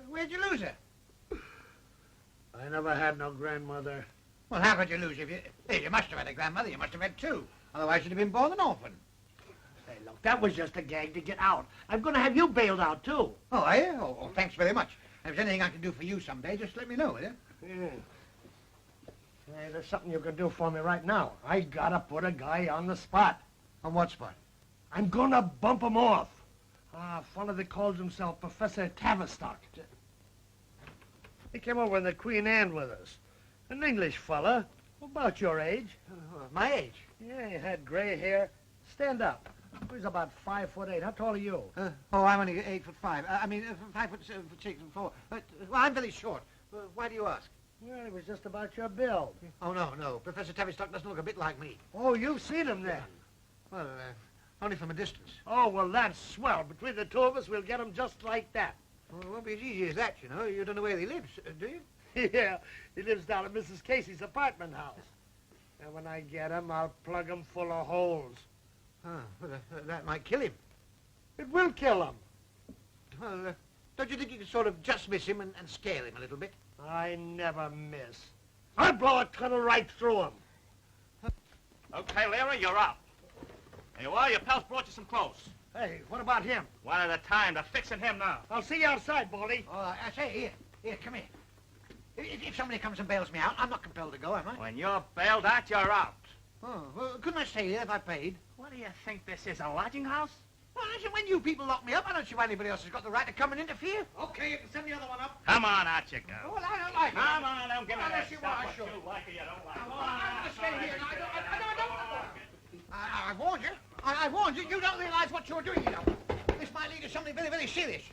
Where'd you lose her? I never had no grandmother. Well, how could you lose if you... Hey, you must have had a grandmother. You must have had two. Otherwise, you'd have been born an orphan. Hey, look, that was just a gag to get out. I'm going to have you bailed out, too. Oh, are you? Oh, thanks very much. If there's anything I can do for you someday, just let me know, will you? Yeah. Hey, there's something you can do for me right now. I gotta put a guy on the spot. On what spot? I'm gonna bump him off. One of them calls himself Professor Tavistock. He came over in the Queen Anne with us. An English fella, about your age. My age? Yeah, he had gray hair. Stand up. He's about 5'8". How tall are you? I'm only 8'5". 5'6" and 4. Well, I'm very short. Why do you ask? Well, it was just about your build. Oh, no. Professor Tavistock doesn't look a bit like me. Oh, you've seen him then? Well, only from a distance. Oh, well, that's swell. Between the two of us, we'll get him just like that. Well, it won't be as easy as that, you know. You don't know where he lives, do you? Yeah, he lives down at Mrs. Casey's apartment house. And when I get him, I'll plug him full of holes. Well, that might kill him. It will kill him. Well, don't you think you could sort of just miss him and scare him a little bit? I never miss. I'll blow a tunnel right through him. Okay, Larry, you're out. There you are. Your pals brought you some clothes. Hey, what about him? One at a time. They're fixing him now. I'll see you outside, Baldy. Oh, I say, here, come here. If somebody comes and bails me out, I'm not compelled to go, am I? When you're bailed out, you're out. Oh, well, couldn't I stay here if I paid? What do you think this is, a lodging house? Well, listen, when you people lock me up, I don't see why anybody else has got the right to come and interfere. Okay, you can send the other one up. Come on, out you go. Well, I don't like it. Come on, don't give me that you stuff. want, What sure. you like or you don't like. I'm going to stay here. I warned you. I warned you. You don't realize what you're doing, you know. This might lead to something very, very serious.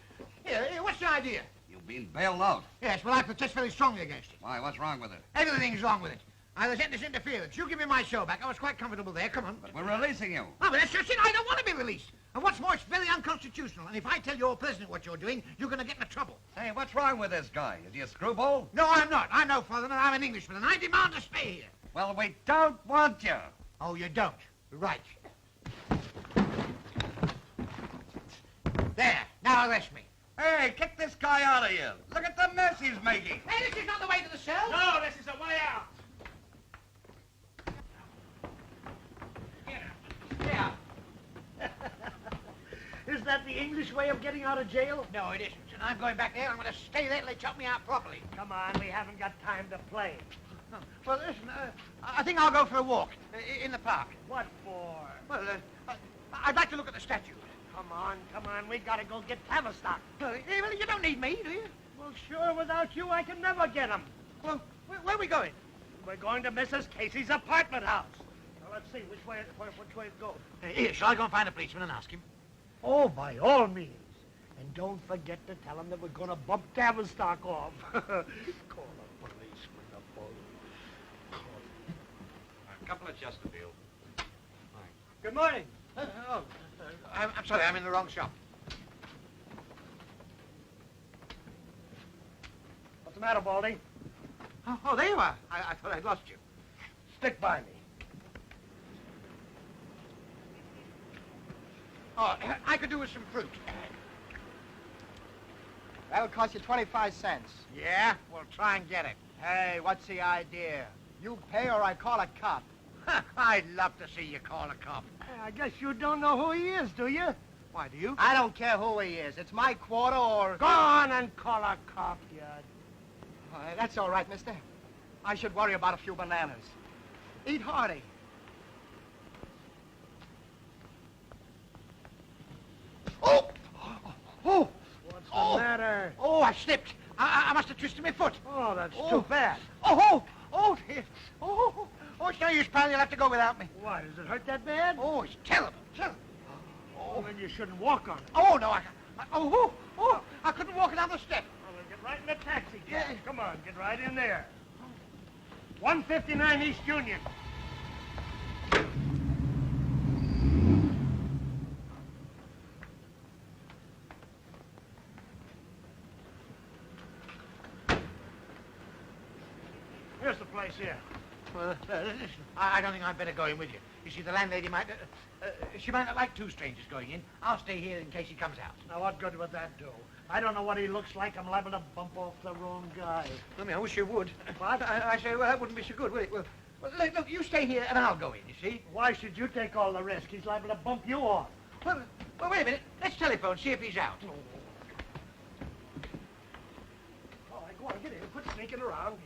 Here, what's the idea? You've been bailed out. Yes, well, I protest very strongly against it. Why, what's wrong with it? Everything's wrong with it. I resent this interference. You give me my show back. I was quite comfortable there. Come on. But we're releasing you. Oh, but that's just it. I don't want to be released. And what's more, it's very unconstitutional. And if I tell your president what you're doing, you're going to get into trouble. Hey, what's wrong with this guy? Is he a screwball? No, I'm not. I'm no foreigner. I'm an Englishman, and I demand to stay here. Well, we don't want you. Oh, you don't? Right. There. Now arrest me. Hey, kick this guy out of here. Look at the mess he's making. Hey, this is not the way to the cell. No, this is the way out. Yeah. Is that the English way of getting out of jail? No, it isn't. And I'm going back there. I'm going to stay there till they chop me out properly. Come on, we haven't got time to play. Well, listen, I think I'll go for a walk in the park. What for? Well, I'd like to look at the statue. Come on, we gotta go get Tavistock. Well, you don't need me, do you? Well, sure, without you, I can never get him. Well, where are we going? We're going to Mrs. Casey's apartment house. Now, let's see, which way it goes? Here, shall I go and find a policeman and ask him? Oh, by all means. And don't forget to tell him that we're gonna bump Tavistock off. Call a policeman, a bully. A couple of Chesterfield. Good morning. I'm sorry, I'm in the wrong shop. What's the matter, Baldy? Oh, there you are. I thought I'd lost you. Stick by me. Oh, I could do with some fruit. That'll cost you 25 cents. Yeah? Well, try and get it. Hey, what's the idea? You pay or I call a cop. I'd love to see you call a cop. I guess you don't know who he is, do you? Why, do you? I don't care who he is. It's my quarter or... Go on and call a cop, you... Oh, that's all right, mister. I should worry about a few bananas. Eat hearty. Oh! What's the matter? I slipped. I must have twisted my foot. Oh, that's too bad. Dear. It's no use, pal. You'll have to go without me. Why, does it hurt that bad? Oh, it's terrible. Oh, then you shouldn't walk on it. Oh, no, I couldn't walk another step. Well, then get right in the taxi cab. Yeah. Come on, get right in there. 159 East Union. Here's the place here. Well, listen, I don't think I'd better go in with you. You see, the landlady might... she might not like two strangers going in. I'll stay here in case he comes out. Now, what good would that do? I don't know what he looks like. I'm liable to bump off the wrong guy. I wish you would. What? I say, well, that wouldn't be so good, would it? Well, look, you stay here and I'll go in, you see? Why should you take all the risk? He's liable to bump you off. Well, wait a minute. Let's telephone, see if he's out. All right, go on, get in. Quit sneaking around.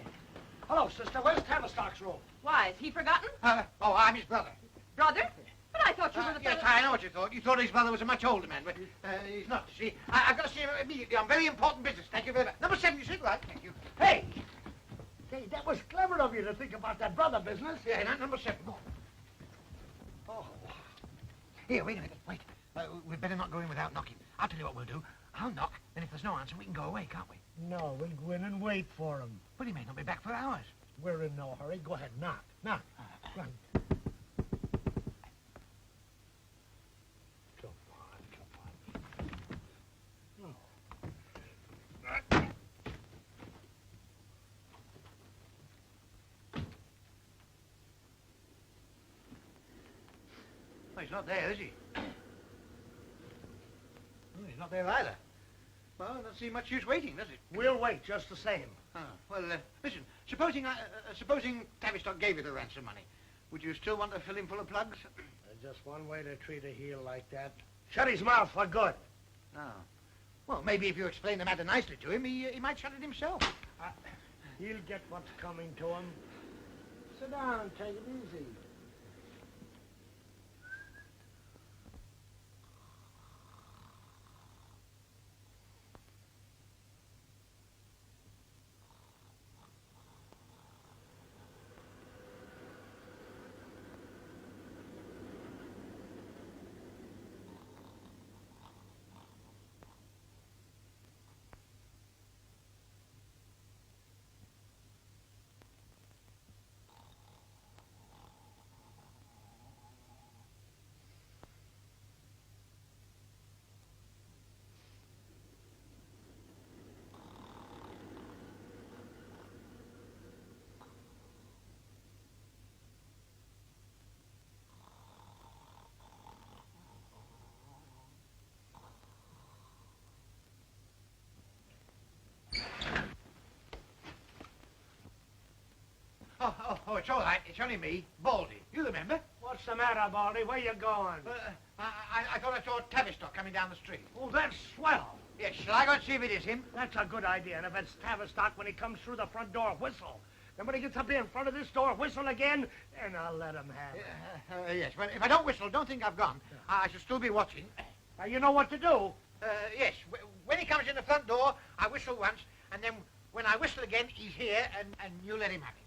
Hello, sister. Where's Tavistock's room? Why, is he forgotten? I'm his brother. Brother? But I thought you were the Yes, fellow... I know what you thought. You thought his brother was a much older man, but he's not, you see. I've got to see him immediately on very important business. Thank you very much. Number 7, you sit right. Thank you. Hey! Hey, that was clever of you to think about that brother business. Yeah, number 7. Go on. Oh. Here, wait a minute. Wait. We'd better not go in without knocking. I'll tell you what we'll do. I'll knock, and if there's no answer, we can go away, can't we? No, we'll go in and wait for him. But he may not be back for hours. We're in no hurry. Go ahead, knock. Knock. Go on. Come on. Well, he's not there, is he? Well, he's not there either. Well, it doesn't seem much use waiting, does it? We'll wait just the same. Well, listen, supposing Tavistock gave you the ransom money, would you still want to fill him full of plugs? There's just one way to treat a heel like that. Shut his mouth for good. Oh. Well, maybe if you explain the matter nicely to him, he might shut it himself. He'll get what's coming to him. Sit down and take it easy. Oh, it's all right. It's only me, Baldy. You remember? What's the matter, Baldy? Where you going? I thought I saw Tavistock coming down the street. Oh, that's swell. Yes, shall I go and see if it is him? That's a good idea. And if it's Tavistock, when he comes through the front door, whistle. Then when he gets up here in front of this door, whistle again, and I'll let him have it. Yes, but if I don't whistle, don't think I've gone. I shall still be watching. Now, you know what to do. Yes, when he comes in the front door, I whistle once, and then when I whistle again, he's here, and you let him have it.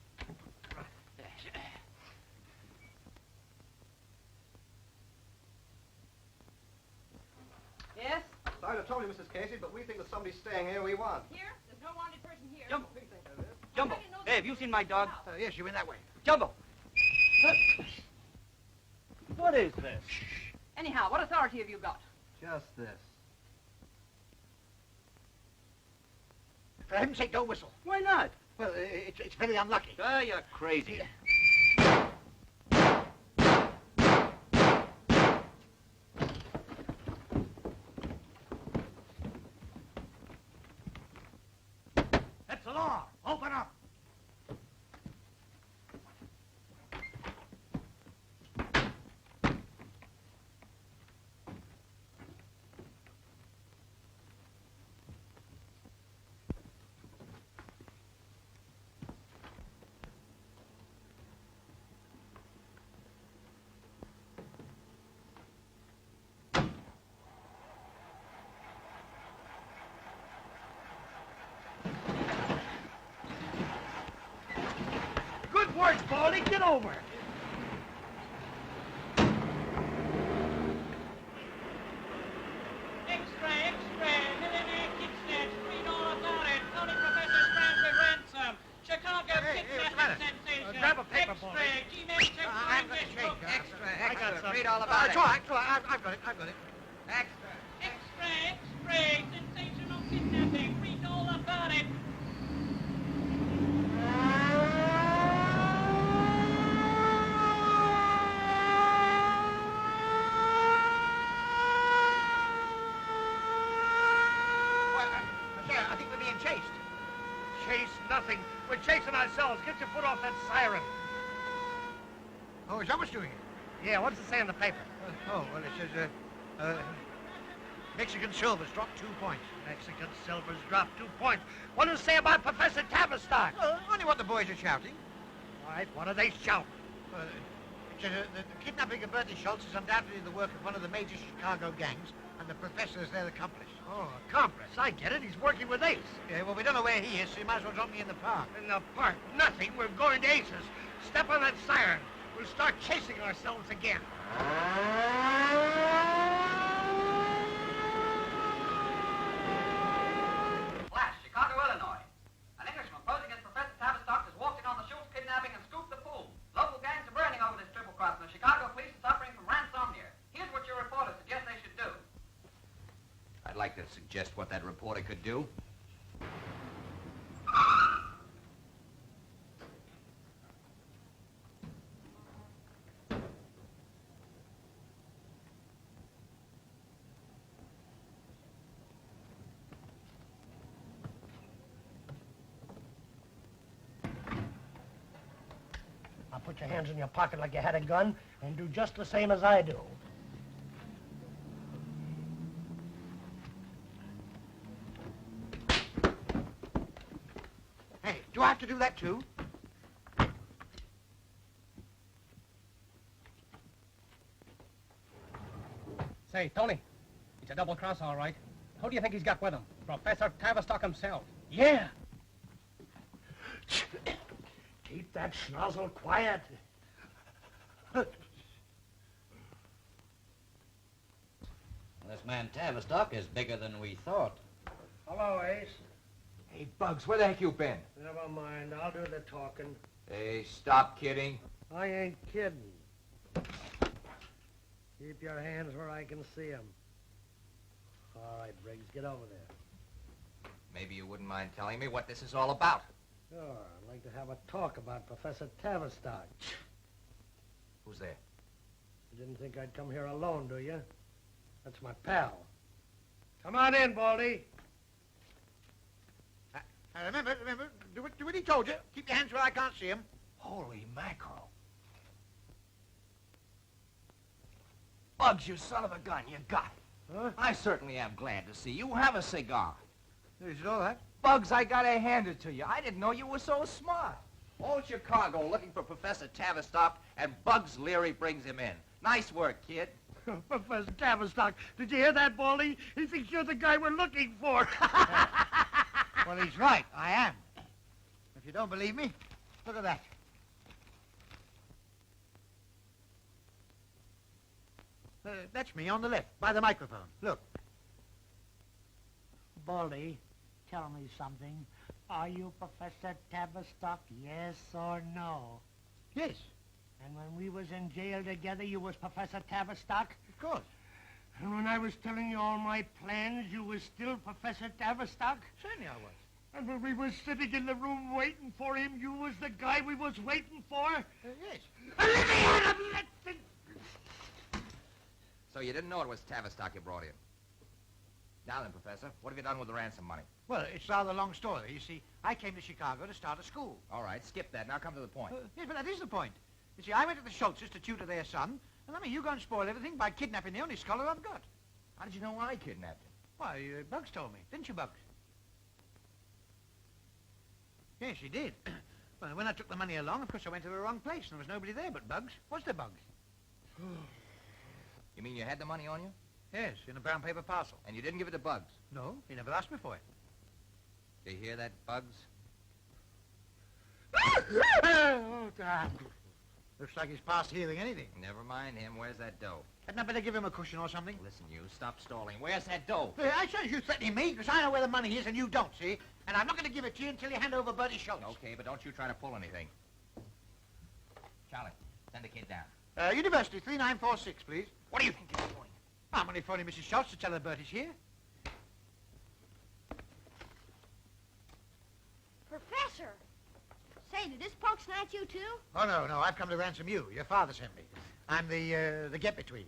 Yes? Sorry to trouble you, Mrs. Casey, but we think that somebody's staying here we want. Here? There's no wanted person here. Jumbo. Jumbo. Hey, have you seen my dog? Yes, you went that way. Jumbo. What is this? Anyhow, what authority have you got? Just this. For heaven's sake, don't whistle. Why not? Well, it's very unlucky. Ah, you're crazy. That's the law. Open up. worse, Baldy. Get over. Extra, extra, millionaire kid snatch, read all about it. Tony Professor strands with ransom. Chicago kidnapping sensation. Grab a paper, extra, Baldy. G-Men check I've got English a book. I got some. Read all about it. It's all right. I've got it. Extra. Extra, extra, sensational kidnapping. Read all about it. I think we're being chased. Chase nothing. We're chasing ourselves. Get your foot off that siren. Oh, is that what's doing it? Yeah, what's it say in the paper? Well, it says, Mexican silvers dropped 2 points. Mexican silvers dropped 2 points. What does it say about Professor Tavistock? Only what the boys are shouting. All right, what are they shouting? It says, the kidnapping of Bertie Schultz is undoubtedly the work of one of the major Chicago gangs, and the professor is their accomplice. Oh, accomplice. I get it. He's working with Ace. Yeah, well, we don't know where he is, so you might as well drop me in the park. In the park? Nothing. We're going to Ace's. Step on that siren. We'll start chasing ourselves again. Flash, Chicago, Illinois. An Englishman posing as Professor Tavistock has walked in on the Schultz kidnapping and scooped the fool. Local gangs are burning over this triple cross, and the Chicago police are suffering from ransom here. Here's what your reporter suggests they should do. I'd like to suggest what that reporter could do. Now put your hands in your pocket like you had a gun and do just the same as I do. Hey, do I have to do that too? Say, Tony, it's a double cross, all right. Who do you think he's got with him? Professor Tavistock himself. Yeah. Keep that schnozzle quiet. This man Tavistock is bigger than we thought. Hello, Ace. Hey, Bugs, where the heck you been? Never mind. I'll do the talking. Hey, stop kidding. I ain't kidding. Keep your hands where I can see 'em. All right, Briggs, get over there. Maybe you wouldn't mind telling me what this is all about. Sure, I'd like to have a talk about Professor Tavistock. Who's there? You didn't think I'd come here alone, do you? That's my pal. Come on in, Baldy. Remember, do what he told you. Keep your hands where I can't see him. Holy mackerel. Bugs, you son of a gun, you got it. Huh? I certainly am glad to see you. Have a cigar. Is it all that? Bugs, I gotta hand it to you. I didn't know you were so smart. All Chicago looking for Professor Tavistock, and Bugs Leary brings him in. Nice work, kid. Professor Tavistock, did you hear that, Baldy? He thinks you're the guy we're looking for. Well, he's right. I am. If you don't believe me, look at that. That's me on the left, by the microphone. Look. Baldy, tell me something. Are you Professor Tavistock, yes or no? Yes. And when we was in jail together, you was Professor Tavistock? Of course. And when I was telling you all my plans, you was still Professor Tavistock? Certainly I was. And when we was sitting in the room waiting for him, you was the guy we was waiting for? Yes. Let me out of it! So you didn't know it was Tavistock you brought in. Now then, Professor, what have you done with the ransom money? Well, it's rather a long story. You see, I came to Chicago to start a school. All right, skip that. Now come to the point. Yes, but that is the point. You see, I went to the Schultzes to tutor their son, and I mean, you go and spoil everything by kidnapping the only scholar I've got. How did you know I kidnapped him? Why, Bugs told me. Didn't you, Bugs? Yes, he did. Well, when I took the money along, of course, I went to the wrong place, and there was nobody there but Bugs. Was there, Bugs? You mean you had the money on you? Yes, in a brown paper parcel. And you didn't give it to Bugs? No, he never asked me for it. Do you hear that, Bugs? Oh, Looks like he's past hearing anything. Never mind him. Where's that dough? Hadn't I better give him a cushion or something? Listen, you, stop stalling. Where's that dough? Hey, I said you threatening me because I know where the money is and you don't, see? And I'm not going to give it to you until you hand over Bertie Schultz. Okay, but don't you try to pull anything. Charlie, send the kid down. University 3946, please. What do you think you're doing? I'm only phoning Mrs. Schultz to tell her Bertie's here. Professor! Say, did this punk snatch you too? Oh, no, I've come to ransom you. Your father sent me. I'm the get-between.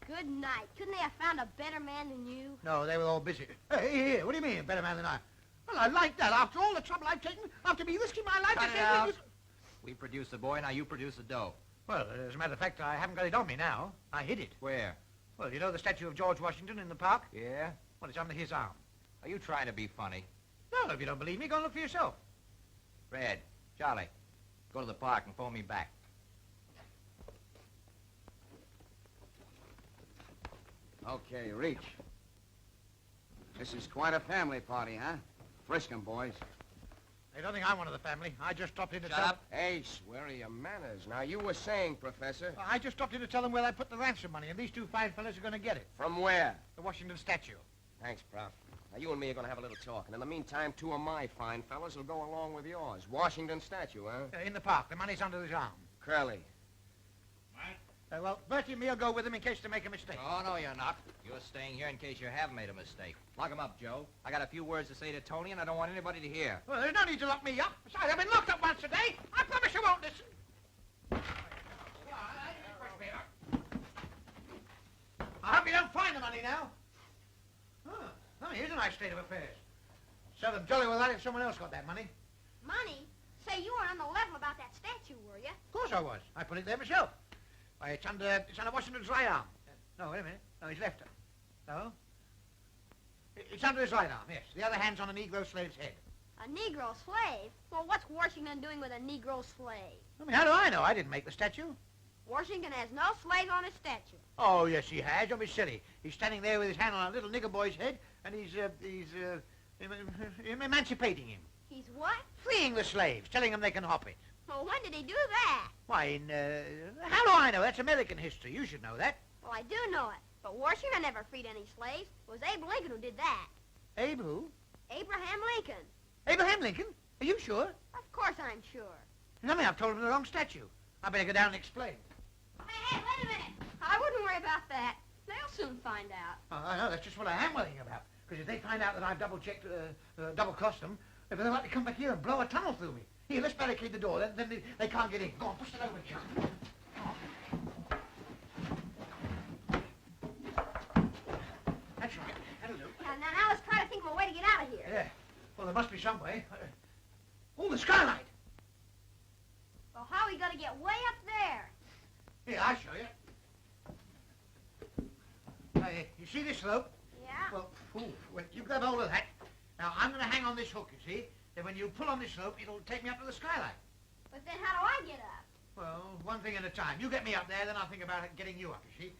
Good night. Couldn't they have found a better man than you? No, they were all busy. Hey, what do you mean, a better man than I? Well, I like that. After all the trouble I've taken, after me risking my life... Cut it out. We produce the boy, now you produce the dough. Well, as a matter of fact, I haven't got it on me now. I hid it. Where? Well, you know the statue of George Washington in the park? Yeah? Well, it's under his arm. Are you trying to be funny? No, if you don't believe me, go and look for yourself. Red, Charlie, go to the park and phone me back. Okay, reach. This is quite a family party, huh? Frisk 'em, boys. They don't think I'm one of the family. I just stopped in to Shut tell... up. Hey, where are your manners? Now, you were saying, Professor... I just stopped in to tell them where I put the ransom money, and these two fine fellas are going to get it. From where? The Washington statue. Thanks, Prof. Now, you and me are going to have a little talk, and in the meantime, two of my fine fellas will go along with yours. Washington statue, huh? In the park. The money's under his arm. Curly. Well, Bertie and me will go with him in case they make a mistake. Oh, no, you're not. You're staying here in case you have made a mistake. Lock him up, Joe. I got a few words to say to Tony, and I don't want anybody to hear. Well, there's no need to lock me up. Besides, I've been locked up once a day. I promise you won't listen. I hope you don't find the money now. Oh, here's a nice state of affairs. Sell them jolly well that if someone else got that money. Money? Say, you weren't on the level about that statue, were you? Of course I was. I put it there myself. Why, it's under Washington's right arm. No, wait a minute. No, his left arm. No? It's under his right arm, yes. The other hand's on a Negro slave's head. A Negro slave? Well, what's Washington doing with a Negro slave? I mean, how do I know? I didn't make the statue. Washington has no slaves on his statue. Oh, yes, he has. Don't be silly. He's standing there with his hand on a little nigger boy's head, and he's emancipating him. He's what? Freeing the slaves, telling them they can hop it. Well, when did he do that? Why, how do I know? That's American history. You should know that. Well, I do know it. But Washington never freed any slaves. It was Abe Lincoln who did that. Abe who? Abraham Lincoln. Abraham Lincoln? Are you sure? Of course I'm sure. No, I've told him the wrong statue. I better go down and explain. Hey, wait a minute. I wouldn't worry about that. They'll soon find out. Oh, I know. That's just what I am worrying about. Because if they find out that I've double-checked, double-crossed them, if they'll likely come back here and blow a tunnel through me. Here, let's barricade the door. Then they can't get in. Go on, push it over here. That's right. That'll do. Now let's try to think of a way to get out of here. Yeah. Well, there must be some way. Oh, the skylight. Well, how are we going to get way up there? Here, I'll show you. You see this rope? Yeah. Well, you grab hold of that. Now, I'm going to hang on this hook, you see? Then when you pull on this rope, it'll take me up to the skylight. But then how do I get up? Well, one thing at a time. You get me up there, then I'll think about getting you up, you see?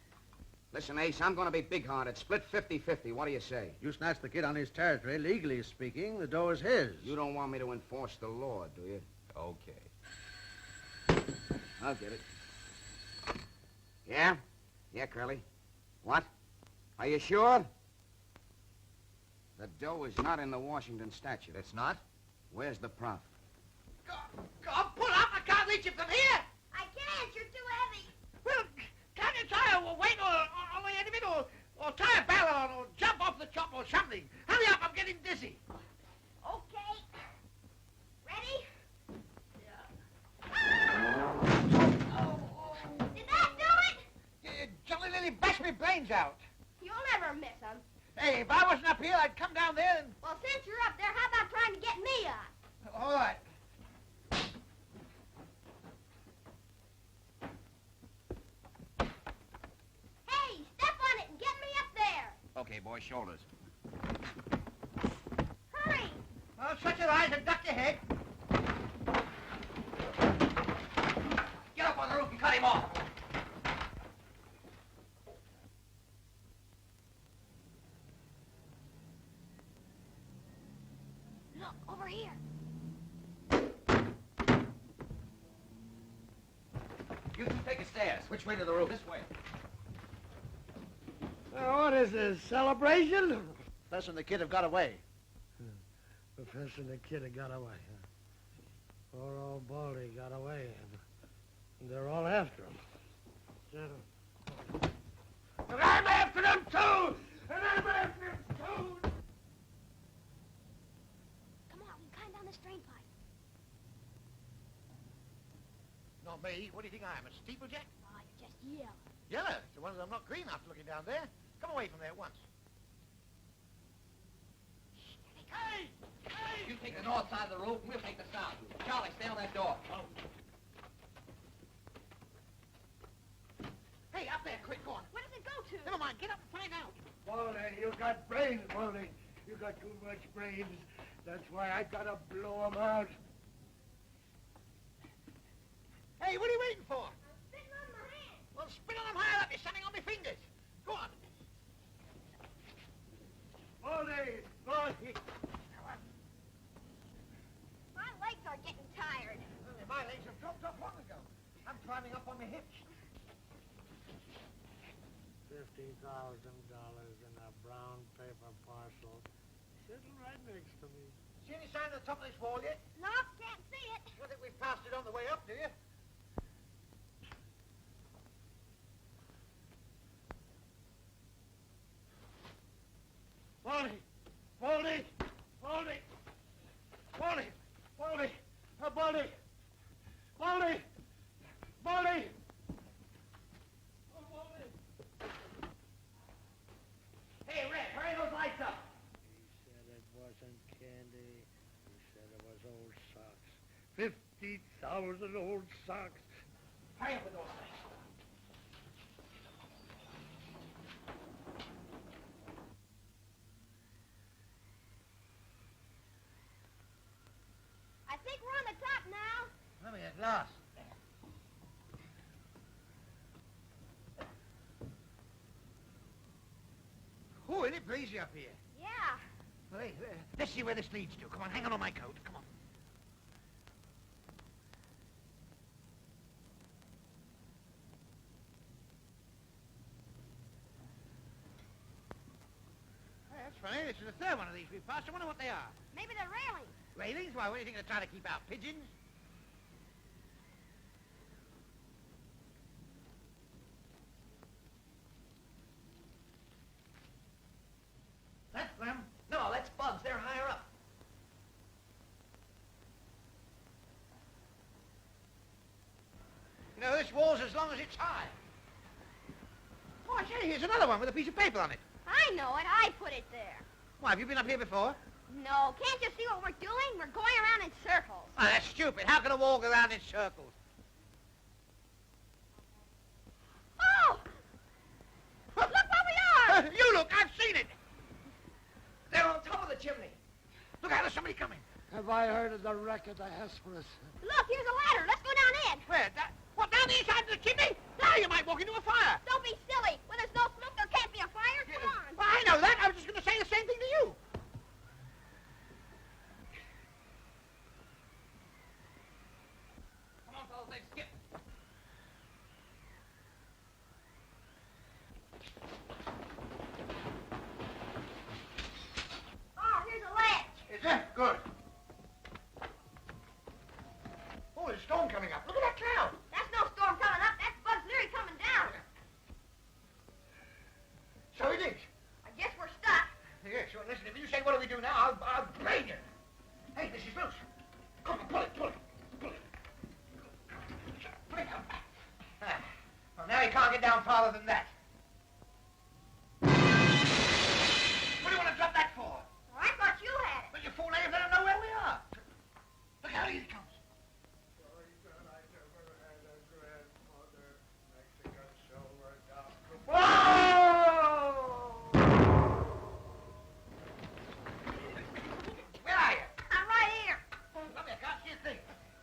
Listen, Ace, I'm going to be big-hearted. Split 50-50. What do you say? You snatched the kid on his territory. Legally speaking, the dough is his. You don't want me to enforce the law, do you? Okay. I'll get it. Yeah? Yeah, Curly. What? Are you sure? The dough is not in the Washington statue. It's not? Where's the prof? Go, pull up! I can't reach it from here! I can't. You're too heavy. Well, can't you tie a weight on the end of it, or tie a barrel on, or jump off the top or something? Hurry up, I'm getting dizzy. Okay. Ready? Did that do it? Jolly nearly bashed my brains out. You'll never miss them. Hey, if I wasn't up here, I'd come down there and... Well, since you're up there, how about trying to get me up? All right. Hey, step on it and get me up there. Okay, boy, shoulders. Hurry. Well, shut your eyes and duck your head. Get up on the roof and cut him off. Look, over here. Which way to the room? This way. What is this, celebration? Professor and the kid have got away. Professor and the kid have got away. Poor old Baldy got away, and they're all after him. And I'm after them, too! And I'm after them, too! Come on, we climb down this drain pipe. Not me. What do you think I am, a steeplejack? Oh, you're just yellow. Yellow. So one of them not green after looking down there. Come away from there at once. Hey! Hey! You take the north side of the rope, and we'll take the south. Charlie, stay on that door. Oh. Hey, up there, quick, go on. Where does it go to? Never mind, get up and find out. Baldy, you got brains, Baldy. You got too much brains. That's why I gotta blow 'em out. Hey, what are you waiting for? I'm spitting on my hand. Well, spit on them higher up. You're standing on my fingers. Go on. Baldy! Baldy! My legs are getting tired. My legs have dropped off long ago. I'm climbing up on my hips. $50,000 in a brown paper parcel sitting right next to me. See any sign at the top of this wall yet? No, can't see it. You don't think we've passed it on the way up, do you? Baldy! Baldy! Baldy! Baldy! Baldy! Baldy! Baldy! Baldy! Hey, Red, hurry those lights up. He said it wasn't candy. He said it was old socks. 50,000 old socks. Hurry up with those things. I think we're on the top now. Let me at last. Oh, isn't it breezy up here? Yeah. Well, hey, let's see where this leads to. Come on, hang on my coat. Come on. Hey, that's funny. This is the third one of these we've passed. I wonder what they are. Maybe they're railings. Railings? Why, what do you think they're trying to keep out? Pigeons? That's them. No, that's bugs. They're higher up. You know, this wall's as long as it's high. Oh, I say, here's another one with a piece of paper on it. I know it. I put it there. Why, have you been up here before? No, can't you see what we're doing? We're going around in circles. Oh, that's stupid. How can a wall go around in circles? Oh! Look where we are! You look, I've seen it. They're on top of the chimney. Look out, there's somebody coming. Have I heard of the wreck of the Hesperus? Look, here's a ladder. Let's go down in. Where? What, down the inside of the chimney? Now you might walk into a fire. Don't be silly. When there's no smoke, there can't be a fire. Come on. Well, I know that. I was just going to say the same thing to you. Come on, fellas, let's skip. Oh, here's a ledge. Is that good? Oh, there's a storm coming up. Look at that cloud. That's no storm coming up. That's Bugs Leary coming down. So it is. I guess we're stuck. Yes, well, listen, if you say, what do we do now, I'll brain you. Hey, this is loose. Come on, pull it, pull it, pull it. Pull it out. Ah, well, now you can't get down farther than that. What do you want to drop that for? Well, I thought you had it. Well, you fool, they don't know where we are. Look out, here it comes. Where are you? I'm right here. Lovely, I can't see a thing.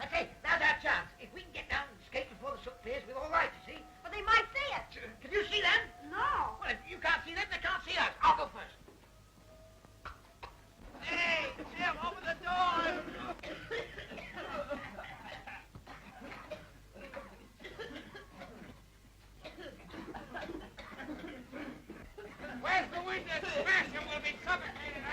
Okay, now's our chance. If we can get down and escape before the soot clears, we're all right, you see? But they might see us. Can you see that? Masher will be suffocated.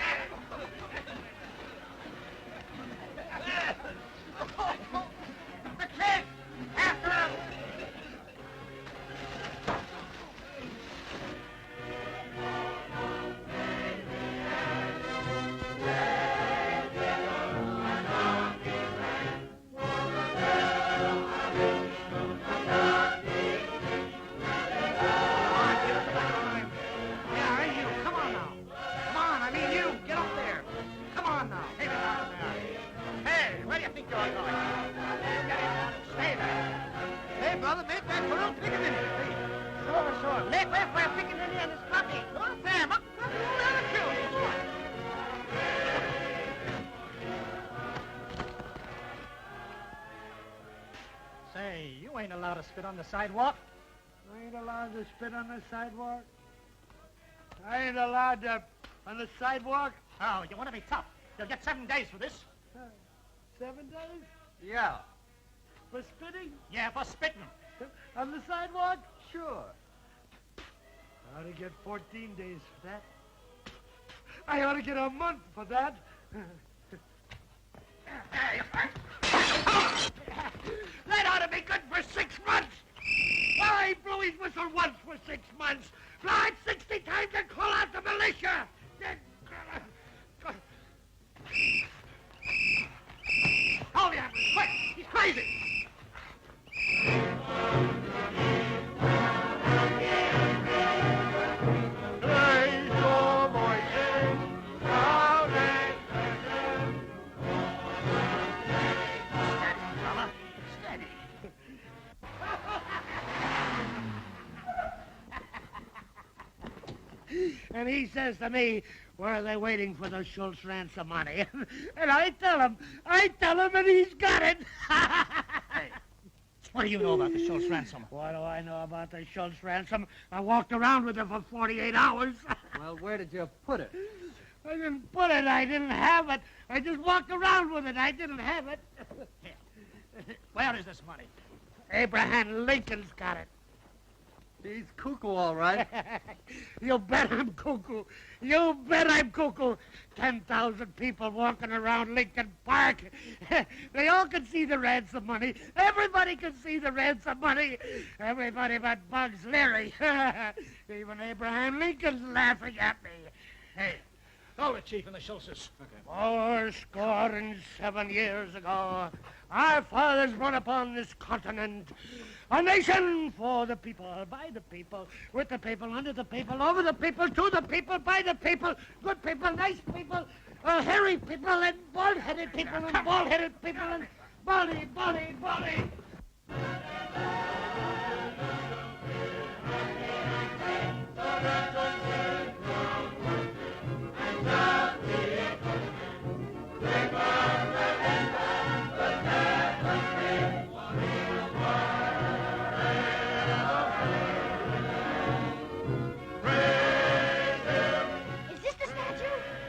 The kid! After him! Say, you ain't allowed to spit on the sidewalk. I ain't allowed to spit on the sidewalk. I ain't allowed to on the sidewalk. Oh, you want to be tough. You'll get 7 days for this. 7 days? Yeah. For spitting? Yeah, for spitting. On the sidewalk? Sure. I ought to get 14 days for that. I ought to get a month for that. That ought to be good for 6 months. Why, blew his whistle once for 6 months. Fly 60 times and call out the militia. Hold him, quick! He's crazy! And he says to me, where are they waiting for the Schultz ransom money? And I tell him, and he's got it. Hey, what do you know about the Schultz ransom? What do I know about the Schultz ransom? I walked around with it for 48 hours. Well, where did you put it? I didn't put it. I didn't have it. I just walked around with it. I didn't have it. Where is this money? Abraham Lincoln's got it. He's cuckoo, all right. You bet I'm cuckoo. You bet I'm cuckoo. 10,000 people walking around Lincoln Park. They all can see the ransom money. Everybody can see the ransom money. Everybody but Bugs Leary. Even Abraham Lincoln's laughing at me. Hey, hold it, Chief, and the Schultzes. Okay. 7 years ago, our fathers brought upon this continent a nation for the people, by the people, with the people, under the people, over the people, to the people, by the people, good people, nice people, hairy people, and bald-headed people, and bald-headed people, and baldy.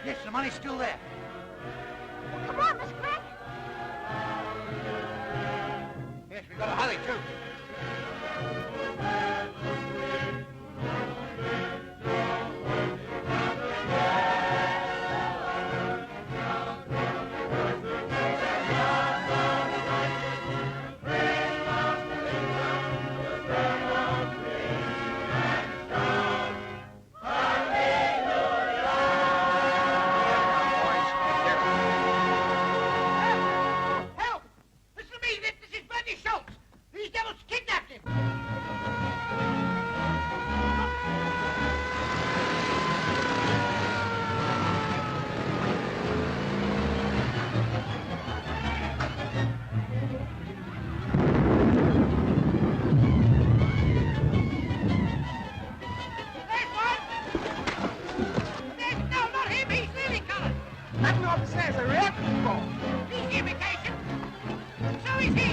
Yes, the money's still there. Well, come on, Miss Grant. Yes, we gotta hurry, too. Nothing upstairs, a real people. He's imitation. So is he.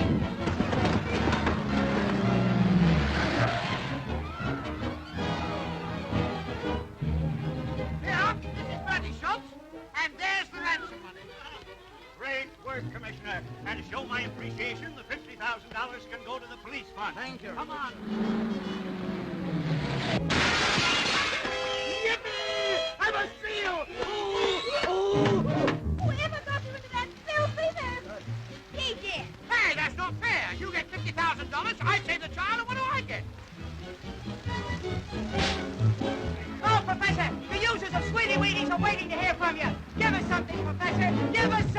Yeah, this is Bertie Schultz, and there's the ransom money. Great work, Commissioner. And to show my appreciation, the $50,000 can go to the police fund. Thank you. Come on. Yippee! Thomas. I save the child, and what do I get? Oh, Professor, the users of Sweetie Wheaties are waiting to hear from you. Give us something, Professor. Give us